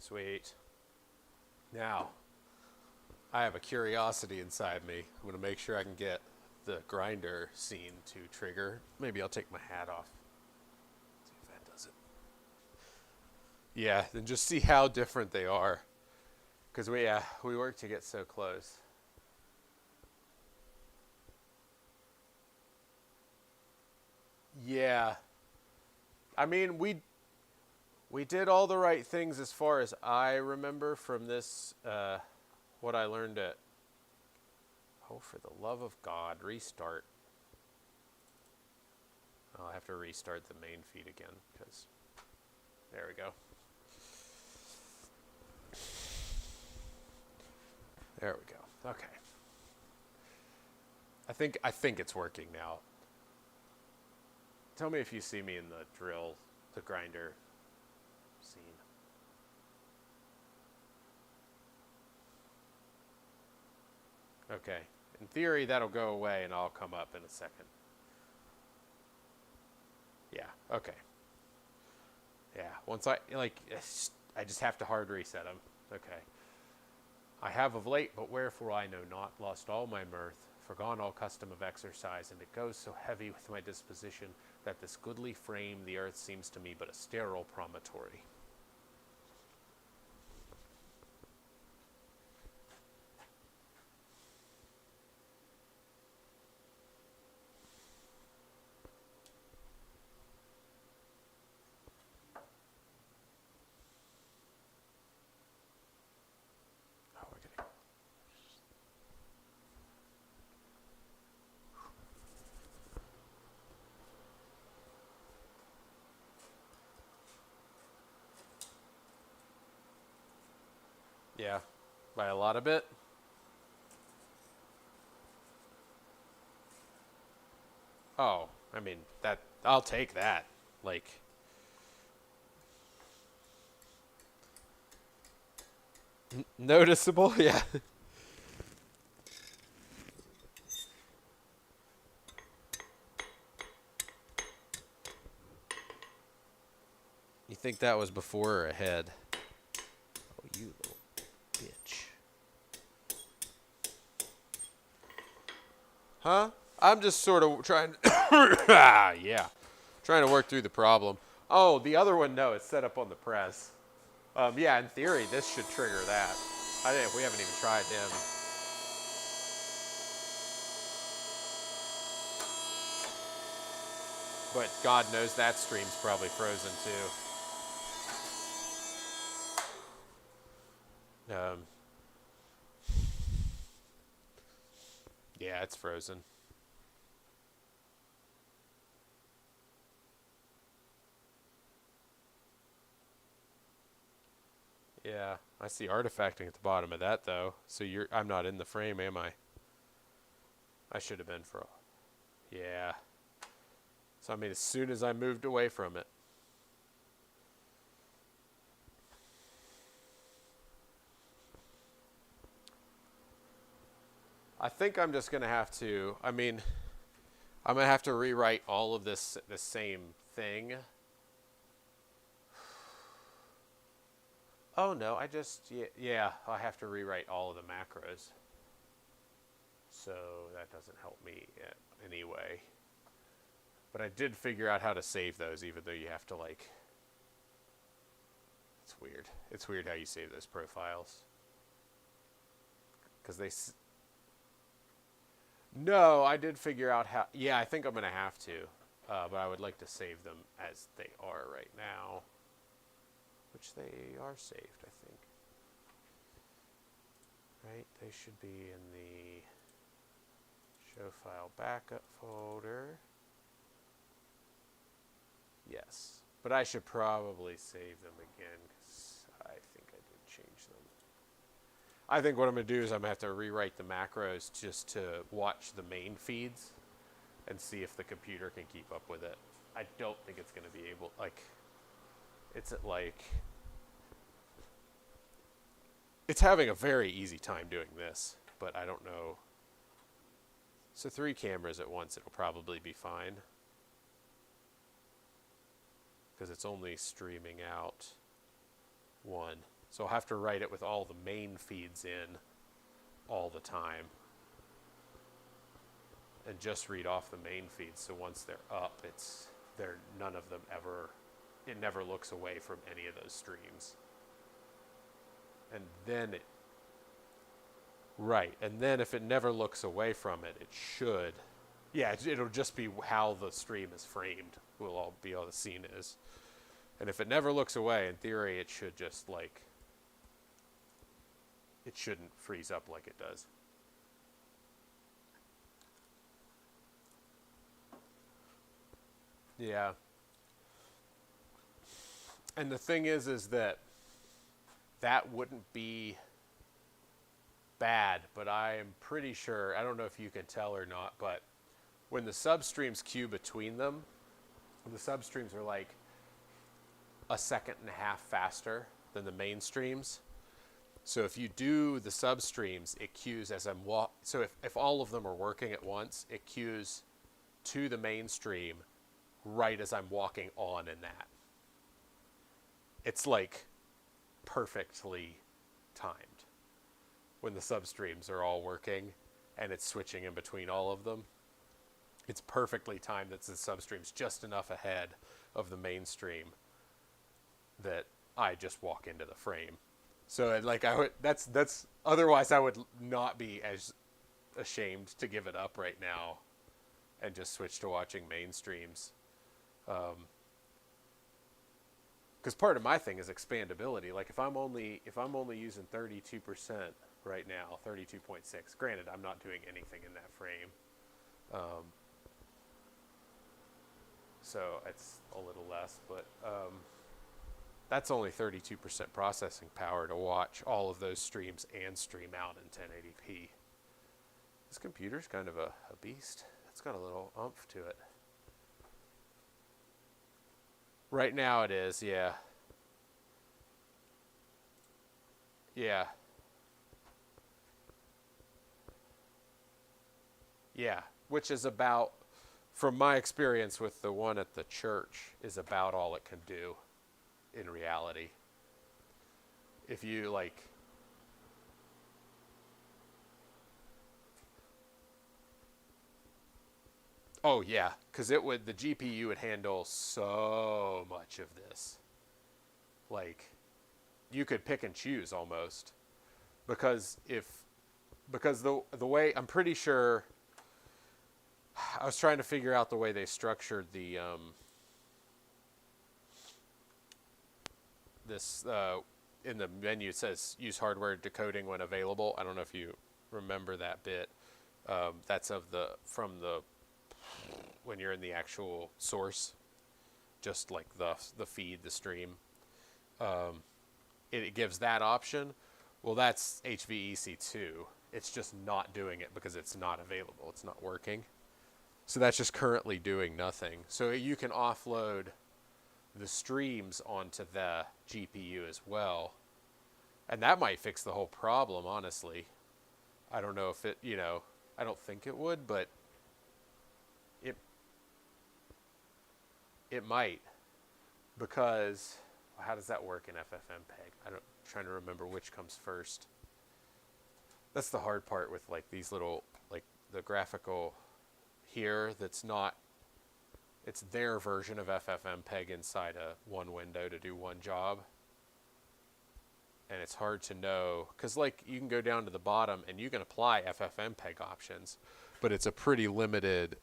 Sweet. Now, I have a curiosity inside me. I'm going to make sure I can get the grinder scene to trigger. Maybe I'll take my hat off. See if that does it. Yeah, then just see how different they are. Because we work to get so close. Yeah. I mean, we did all the right things as far as I remember from this, what I learned at, oh, for the love of God, restart. I'll have to restart the main feed again, because, there we go. There we go, okay. I think it's working now. Tell me if you see me in the drill, the grinder scene. Okay. In theory, that'll go away and I'll come up in a second. Yeah, okay. Yeah, once I just have to hard reset them. Okay. I have of late, but wherefore I know not, lost all my mirth, forgone all custom of exercise, and it goes so heavy with my disposition that this goodly frame, the earth, seems to me but a sterile promontory. Oh, we're getting... Yeah, by a lot of it. Oh, I mean, I'll take that. Like, noticeable, yeah. You think that was before or ahead? Oh, you little bitch. Huh? I'm just sort of trying yeah. Trying to work through the problem. Oh, the other one, no, it's set up on the press. Yeah, in theory, this should trigger that. I think we haven't even tried them. But God knows that stream's probably frozen too. Yeah, it's frozen. Yeah, I see artifacting at the bottom of that though. So I'm not in the frame, am I? I should have been for. Yeah. So I mean, as soon as I moved away from it. I think I'm just gonna have to. I mean, I'm gonna have to rewrite all of this the same thing. Oh no, yeah, I have to rewrite all of the macros. So that doesn't help me anyway. But I did figure out how to save those, even though you have to like. It's weird. It's weird how you save those profiles. Because they. No, I did figure out how. Yeah, I think I'm gonna have to, but I would like to save them as they are right now. Which they are saved, I think. Right? They should be in the show file backup folder. Yes. But I should probably save them again because I think I did change them. I think what I'm going to do is I'm going to have to rewrite the macros just to watch the main feeds and see if the computer can keep up with it. I don't think it's going to be able, like, it's at like, it's having a very easy time doing this, but I don't know. So 3 cameras at once, it'll probably be fine. Because it's only streaming out 1. So I'll have to write it with all the main feeds in all the time. And just read off the main feeds. So once they're up, none of them ever, it never looks away from any of those streams. And then and then if it never looks away from it, it should, yeah, it'll just be how the stream is framed will all be all the scene is. And if it never looks away, in theory, it should just like, it shouldn't freeze up like it does. Yeah. And the thing is that wouldn't be bad, but I am pretty sure, I don't know if you can tell or not, but when the substreams queue between them, the substreams are like a second and a half faster than the mainstreams. So if you do the substreams, it queues as I'm so if all of them are working at once, it queues to the mainstream right as I'm walking on in that. It's like perfectly timed when the substreams are all working and it's switching in between all of them. It's perfectly timed that the substream's just enough ahead of the mainstream that I just walk into the frame. So like that's otherwise I would not be as ashamed to give it up right now and just switch to watching mainstreams. Because part of my thing is expandability. Like if I'm only using 32% right now, 32.6. Granted, I'm not doing anything in that frame, so it's a little less. But that's only 32% processing power to watch all of those streams and stream out in 1080p. This computer's kind of a beast. It's got a little oomph to it. Right now it is, yeah. Yeah. Yeah, which is about, from my experience with the one at the church, is about all it can do in reality. If you like, oh yeah, because the GPU would handle so much of this. Like, you could pick and choose almost, because the way, I'm pretty sure, I was trying to figure out the way they structured the this in the menu. It says use hardware decoding when available. I don't know if you remember that bit. That's from the when you're in the actual source, just like the feed, the stream. it gives that option. Well, that's HVEC2. It's just not doing it because it's not available. It's not working. So that's just currently doing nothing. So you can offload the streams onto the GPU as well. And that might fix the whole problem, honestly. I don't know if it, I don't think it would, but it might. Because how does that work in FFmpeg? I'm trying to remember which comes first. That's the hard part with like these little, like the graphical here that's not, it's their version of FFmpeg inside a one window to do one job. And it's hard to know, because like you can go down to the bottom and you can apply FFmpeg options, but it's a pretty limited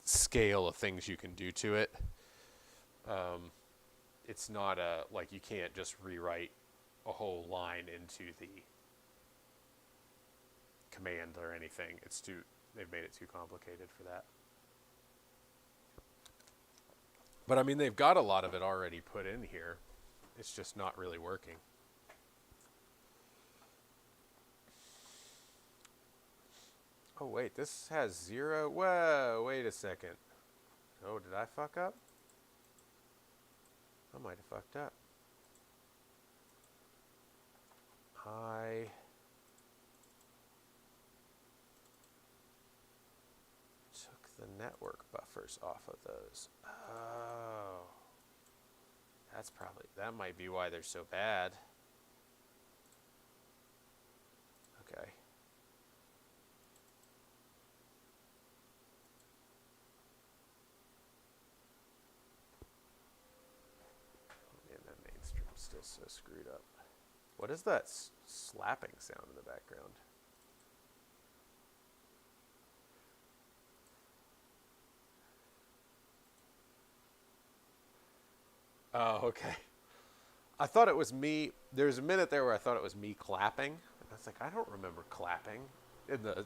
scale of things you can do to it. It's not like you can't just rewrite a whole line into the command or anything. They've made it too complicated for that. But I mean, they've got a lot of it already put in here. It's just not really working. Oh wait, this has 0. Whoa, wait a second. Oh, did I fuck up? I might have fucked up. I took the network buffers off of those. Oh. That might be why they're so bad. Okay. Still so screwed up. What is that slapping sound in the background? Oh, okay. I thought it was me. There was a minute there where I thought it was me clapping. And I was like, I don't remember clapping in the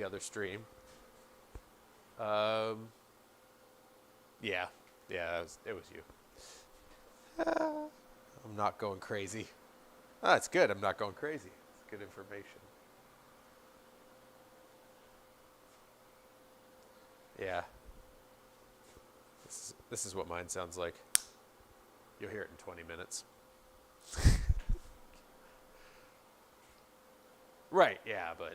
other stream. Yeah, it was you. I'm not going crazy. Oh, that's good. I'm not going crazy. It's good information. Yeah. This is what mine sounds like. You'll hear it in 20 minutes. Right, yeah, but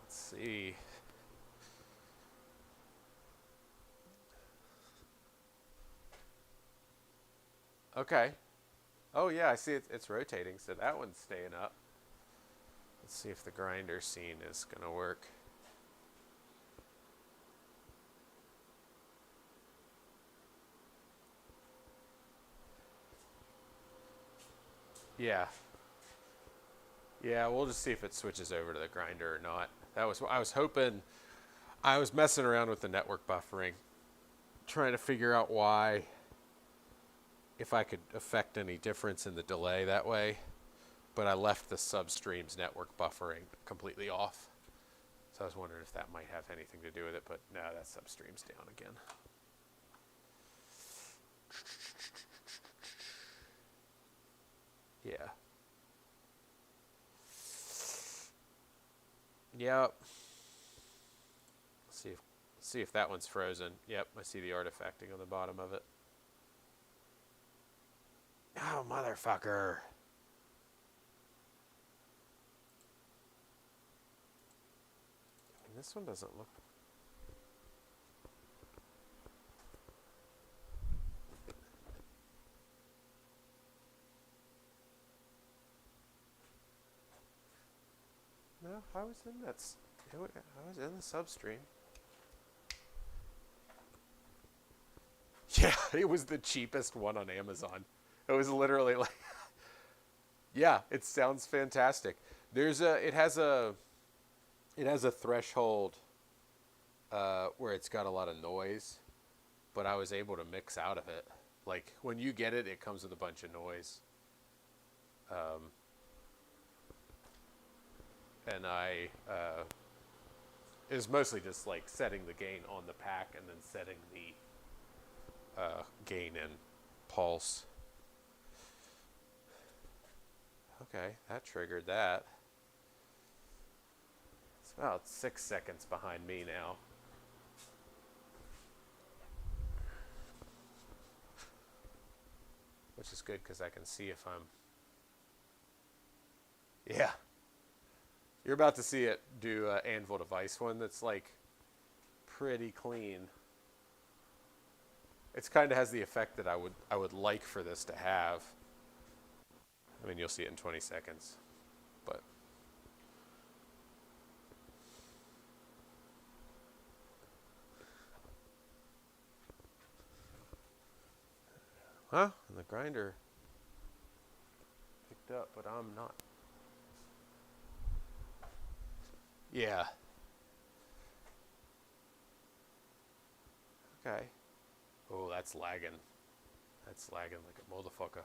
let's see. Okay. Oh yeah, I see it's rotating, so that one's staying up. Let's see if the grinder scene is gonna work. Yeah. Yeah, we'll just see if it switches over to the grinder or not. I was hoping. I was messing around with the network buffering, trying to figure out why, if I could affect any difference in the delay that way, but I left the substreams network buffering completely off. So I was wondering if that might have anything to do with it, but no, that substream's down again. Yeah. Yep. See if that one's frozen. Yep, I see the artifacting on the bottom of it. Oh, motherfucker. I mean, this one doesn't look... No, I was in that. I was in the substream. Yeah, it was the cheapest one on Amazon. It was literally like, yeah, it sounds fantastic. It has a threshold where it's got a lot of noise, but I was able to mix out of it. Like when you get it, it comes with a bunch of noise. And it was mostly just like setting the gain on the pack and then setting the gain in pulse. Okay, that triggered that. It's about 6 seconds behind me now. Which is good because I can see if I'm... Yeah. You're about to see it do an Anvil device one that's like pretty clean. It's kind of has the effect that I would like for this to have. I mean, you'll see it in 20 seconds, but huh? And the grinder picked up, but I'm not. Yeah. Okay. Oh, that's lagging. That's lagging like a motherfucker.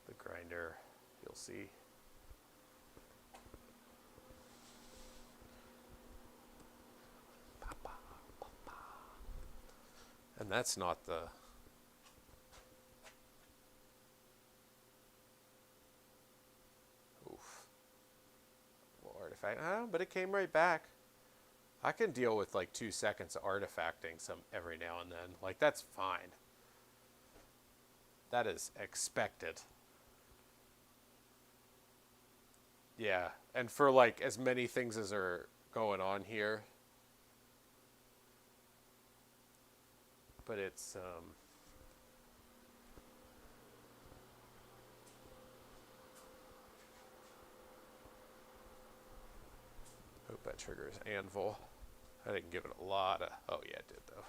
The grinder, you'll see. And that's not the... Oof. Well, artifact. But it came right back. I can deal with like 2 seconds of artifacting some every now and then. Like, that's fine. That is expected. Yeah, and for like as many things as are going on here. But it's hope that triggers Anvil. I didn't give it a lot of... Oh yeah, it did though.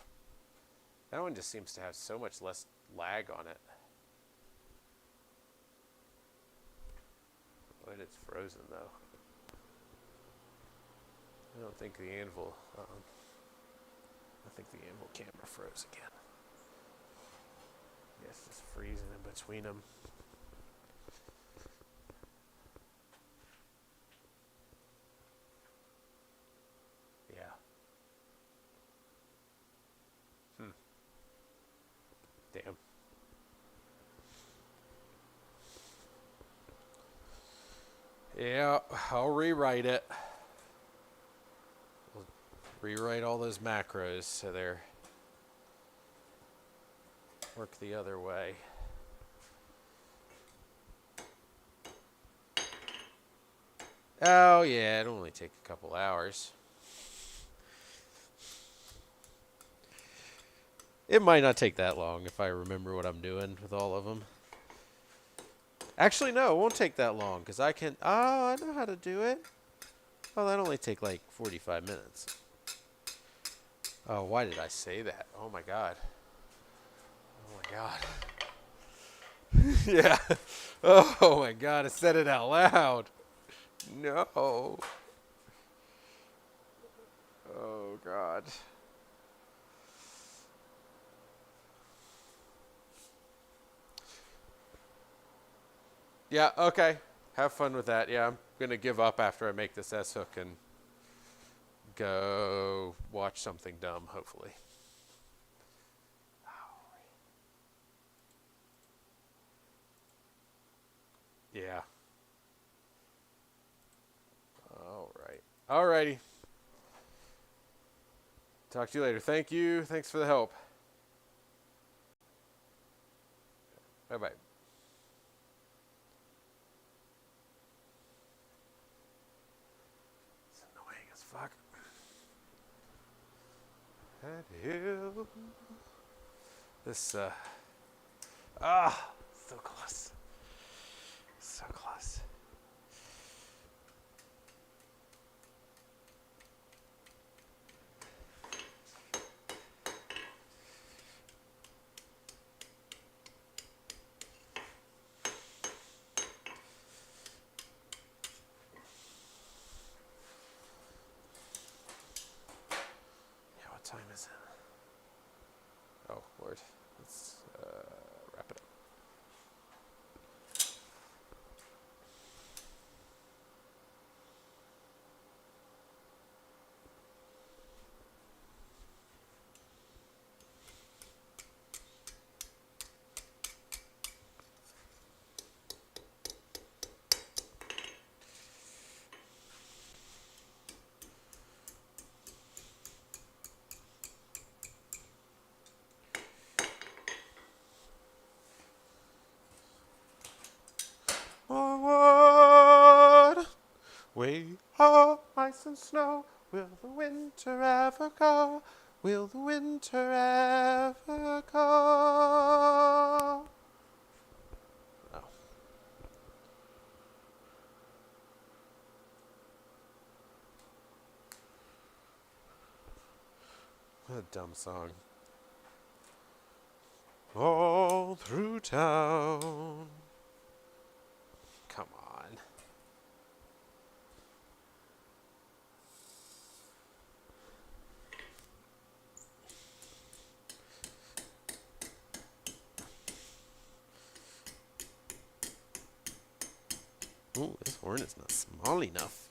That one just seems to have so much less lag on it. But it's frozen though. I don't think the Anvil... I think the Anvil camera froze again. Yeah, it's just freezing in between them. Yeah. Damn. Yeah, I'll rewrite it. We'll rewrite all those macros so they're work the other way. Oh yeah, it'll only take a couple hours. It might not take that long if I remember what I'm doing with all of them. Actually, no, it won't take that long because I can... Oh, I know how to do it. Oh, that'll only take like 45 minutes. Oh, why did I say that? Oh my god. Oh my god. Yeah. Oh my god, I said it out loud. No. Oh god. Yeah, okay. Have fun with that. Yeah, I'm going to give up after I make this S-hook and go watch something dumb, hopefully. Yeah. All right. All righty. Talk to you later. Thank you. Thanks for the help. Bye-bye. It's annoying as fuck. That hill. This, so close. So close. Yeah, what time is it? Oh, Lord. Let's wrap it up. and snow. Will the winter ever go? Will the winter ever go? Oh. What a dumb song. All through town. Come on. Ooh, this horn is not small enough.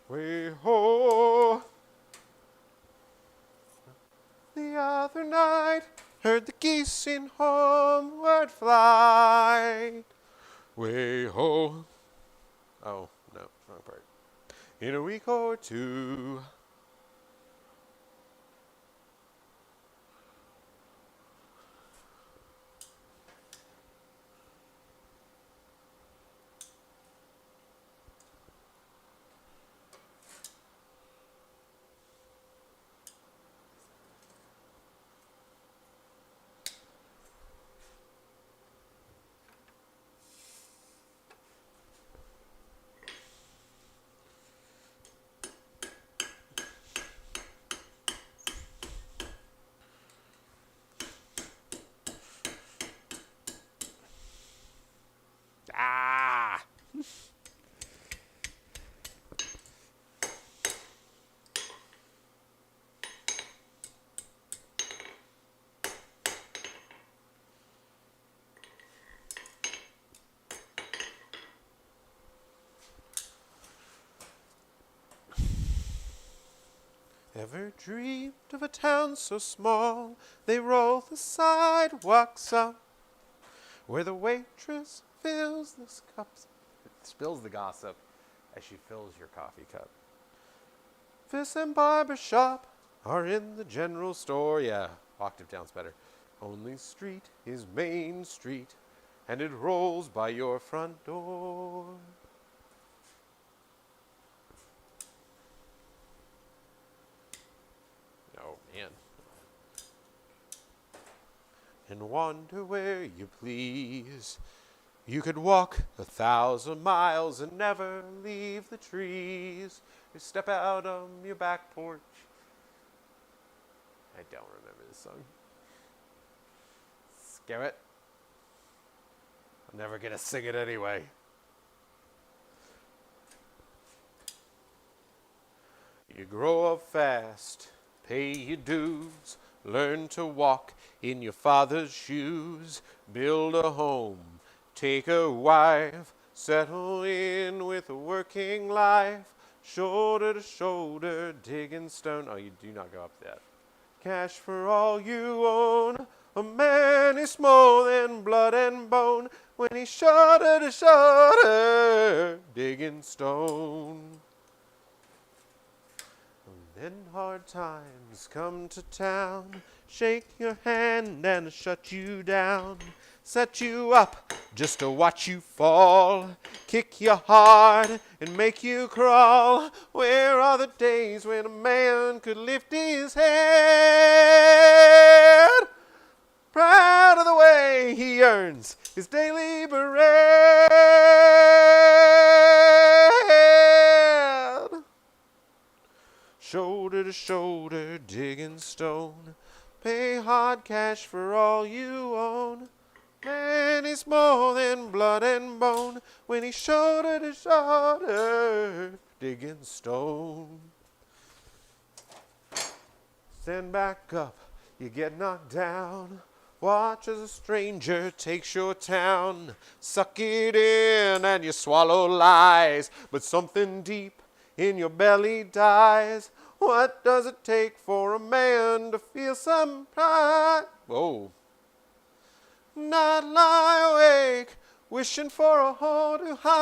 Way ho! The other night, heard the geese in homeward flight. Way ho! Oh, no, wrong part. In a week or two. Ah! Ever dreamed of a town so small they roll the sidewalks up, where the waitress fills the cups, spills the gossip as she fills your coffee cup. Fish and barber shop are in the general store. Yeah, octave down's better. Only street is Main Street, and it rolls by your front door. Oh, man. And wander where you please. You could walk 1,000 miles and never leave the trees. You step out on your back porch. I don't remember this song. Skip it. I'm never gonna sing it anyway. You grow up fast, pay your dues, learn to walk in your father's shoes, build a home, take a wife, settle in with a working life, shoulder to shoulder, digging stone. Oh, you do not go up that. Cash for all you own. A man is more than blood and bone when he's shoulder to shoulder, digging stone. Then hard times come to town, shake your hand and shut you down, set you up just to watch you fall, kick you hard and make you crawl. Where are the days when a man could lift his head, proud of the way he earns his daily bread? Shoulder to shoulder, digging stone, pay hard cash for all you own. Man is more than blood and bone when he's shoulder to shoulder, digging stone. Stand back up, you get knocked down. Watch as a stranger takes your town. Suck it in and you swallow lies, but something deep in your belly dies. What does it take for a man to feel some pride? Whoa. Not lie awake wishing for a hole to hide.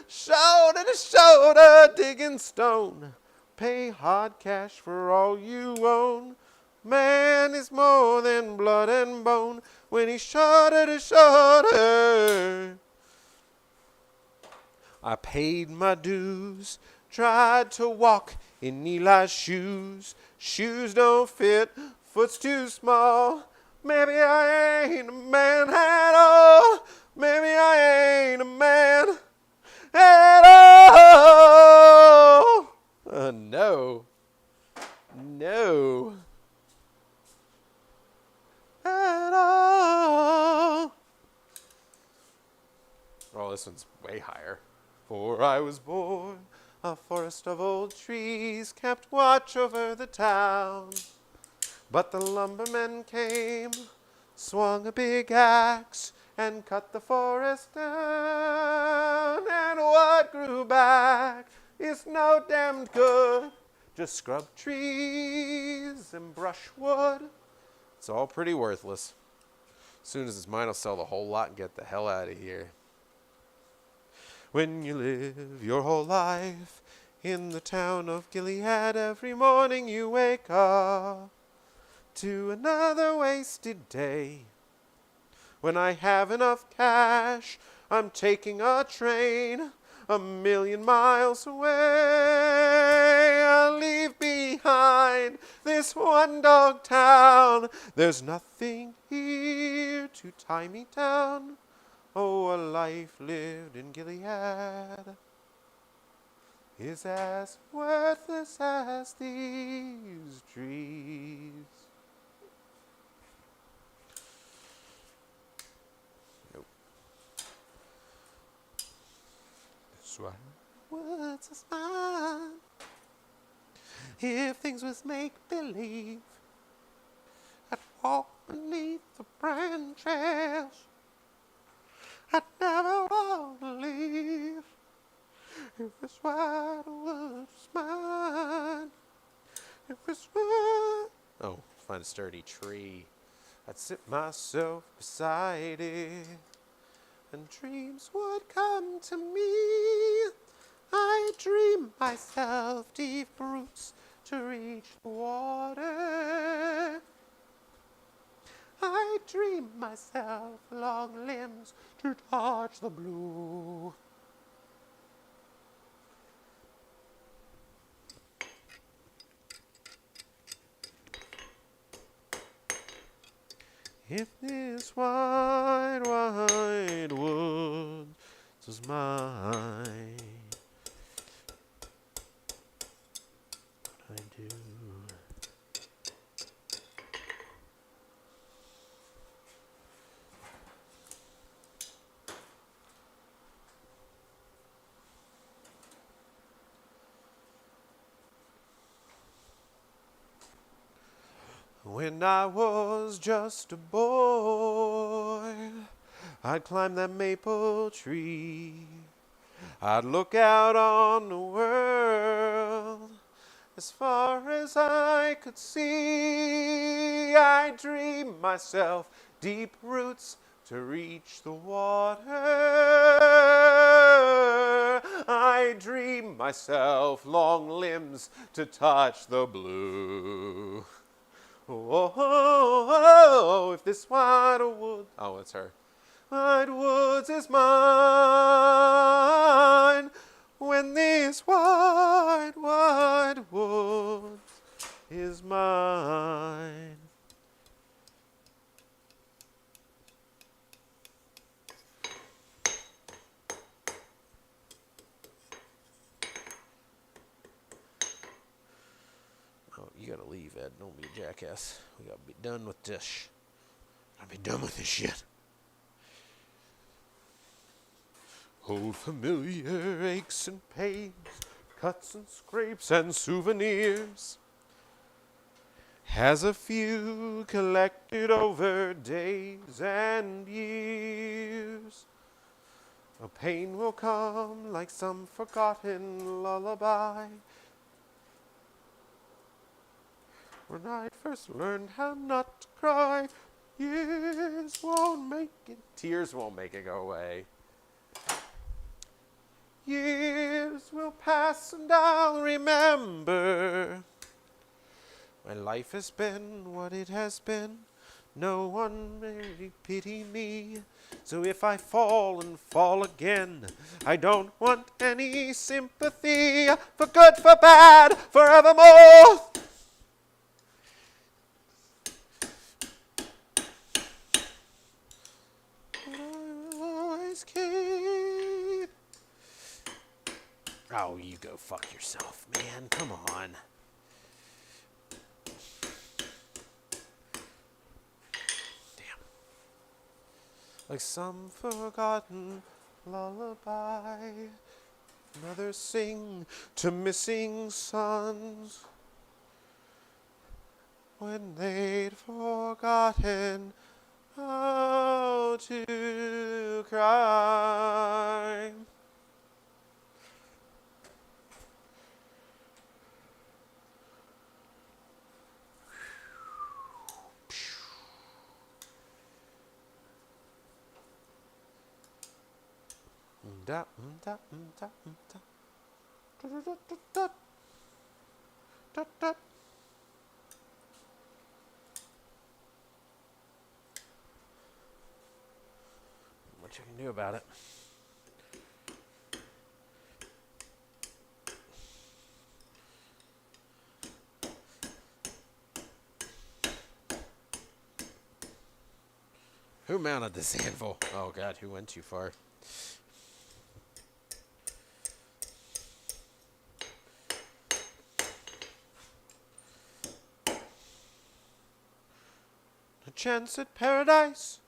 Shoulder to shoulder, digging stone. Pay hard cash for all you own. Man is more than blood and bone when he's shoulder to shoulder. I paid my dues, tried to walk in Eli's shoes. Shoes don't fit, foot's too small. Maybe I ain't a man at all. Maybe I ain't a man at all. No. No. At all. Oh, this one's way higher. For I was born, a forest of old trees kept watch over the town. But the lumbermen came, swung a big axe, and cut the forest down. And what grew back is no damned good, just scrub trees and brushwood. It's all pretty worthless. As soon as it's mine, I'll sell the whole lot and get the hell out of here. When you live your whole life in the town of Gilead, every morning you wake up to another wasted day. When I have enough cash, I'm taking a train 1,000,000 miles away. I'll leave behind this one-dog town. There's nothing here to tie me down. Oh, a life lived in Gilead is as worthless as these trees. Nope. This one. What's a smile? If things was make-believe, I'd walk beneath the branches. I'd never want to leave. If this white wood was mine, if this wood... Oh, find a sturdy tree. I'd sit myself beside it, and dreams would come to me. I dream myself deep roots to reach the water. I dream myself long limbs to touch the blue. If this white, white wood was mine, what I do. When I was just a boy, I'd climb that maple tree. I'd look out on the world as far as I could see. I'd dream myself deep roots to reach the water. I dream myself long limbs to touch the blue. Oh, oh, oh, if this white wood... Oh, it's her. White woods is mine. When this white, white woods is mine. You gotta leave, Ed. Don't be a jackass. We gotta be done with this. Gotta be done with this shit. Old familiar aches and pains, cuts and scrapes and souvenirs. Has a few collected over days and years. A pain will come like some forgotten lullaby. When I first learned how not to cry, Years won't make it. Tears won't make it go away. Years will pass and I'll remember when life has been what it has been. No one may pity me. So if I fall and fall again, I don't want any sympathy. For good, for bad, forevermore. Always keep. Oh, you go fuck yourself, man. Come on. Damn. Like some forgotten lullaby, mothers sing to missing sons when they'd forgotten how to cry. Da, da, da, da. Da, da, da, da. Da, da. What you can do about it? Who mounted this anvil? Oh God, who went too far? A chance at paradise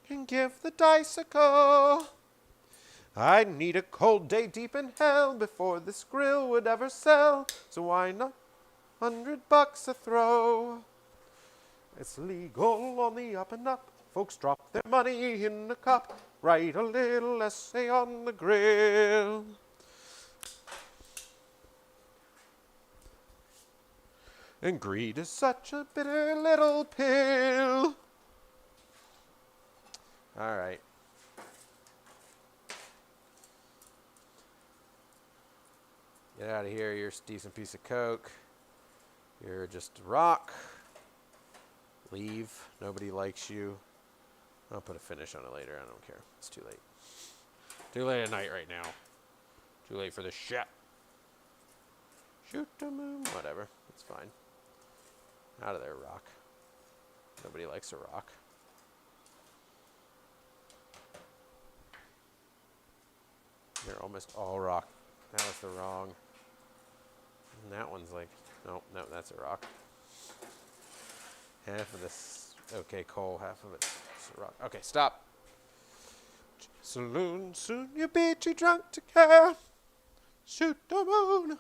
can give the dice a go. I'd need a cold day deep in hell before this grill would ever sell. So why not $100 a throw? It's legal on the up and up. Folks drop their money in a cup. Write a little essay on the grill. And greed is such a bitter little pill. All right. Get out of here. You're a decent piece of coke. You're just a rock. Leave. Nobody likes you. I'll put a finish on it later. I don't care. It's too late. Too late at night right now. Too late for this shit. Shoot the moon. Whatever. It's fine. Out of there, rock. Nobody likes a rock. They're almost all rock. That was the wrong. And that one's like, nope, that's a rock. Half of this, okay, coal, half of it's a rock. Okay, stop. Saloon, soon you be too drunk to care. Shoot the moon.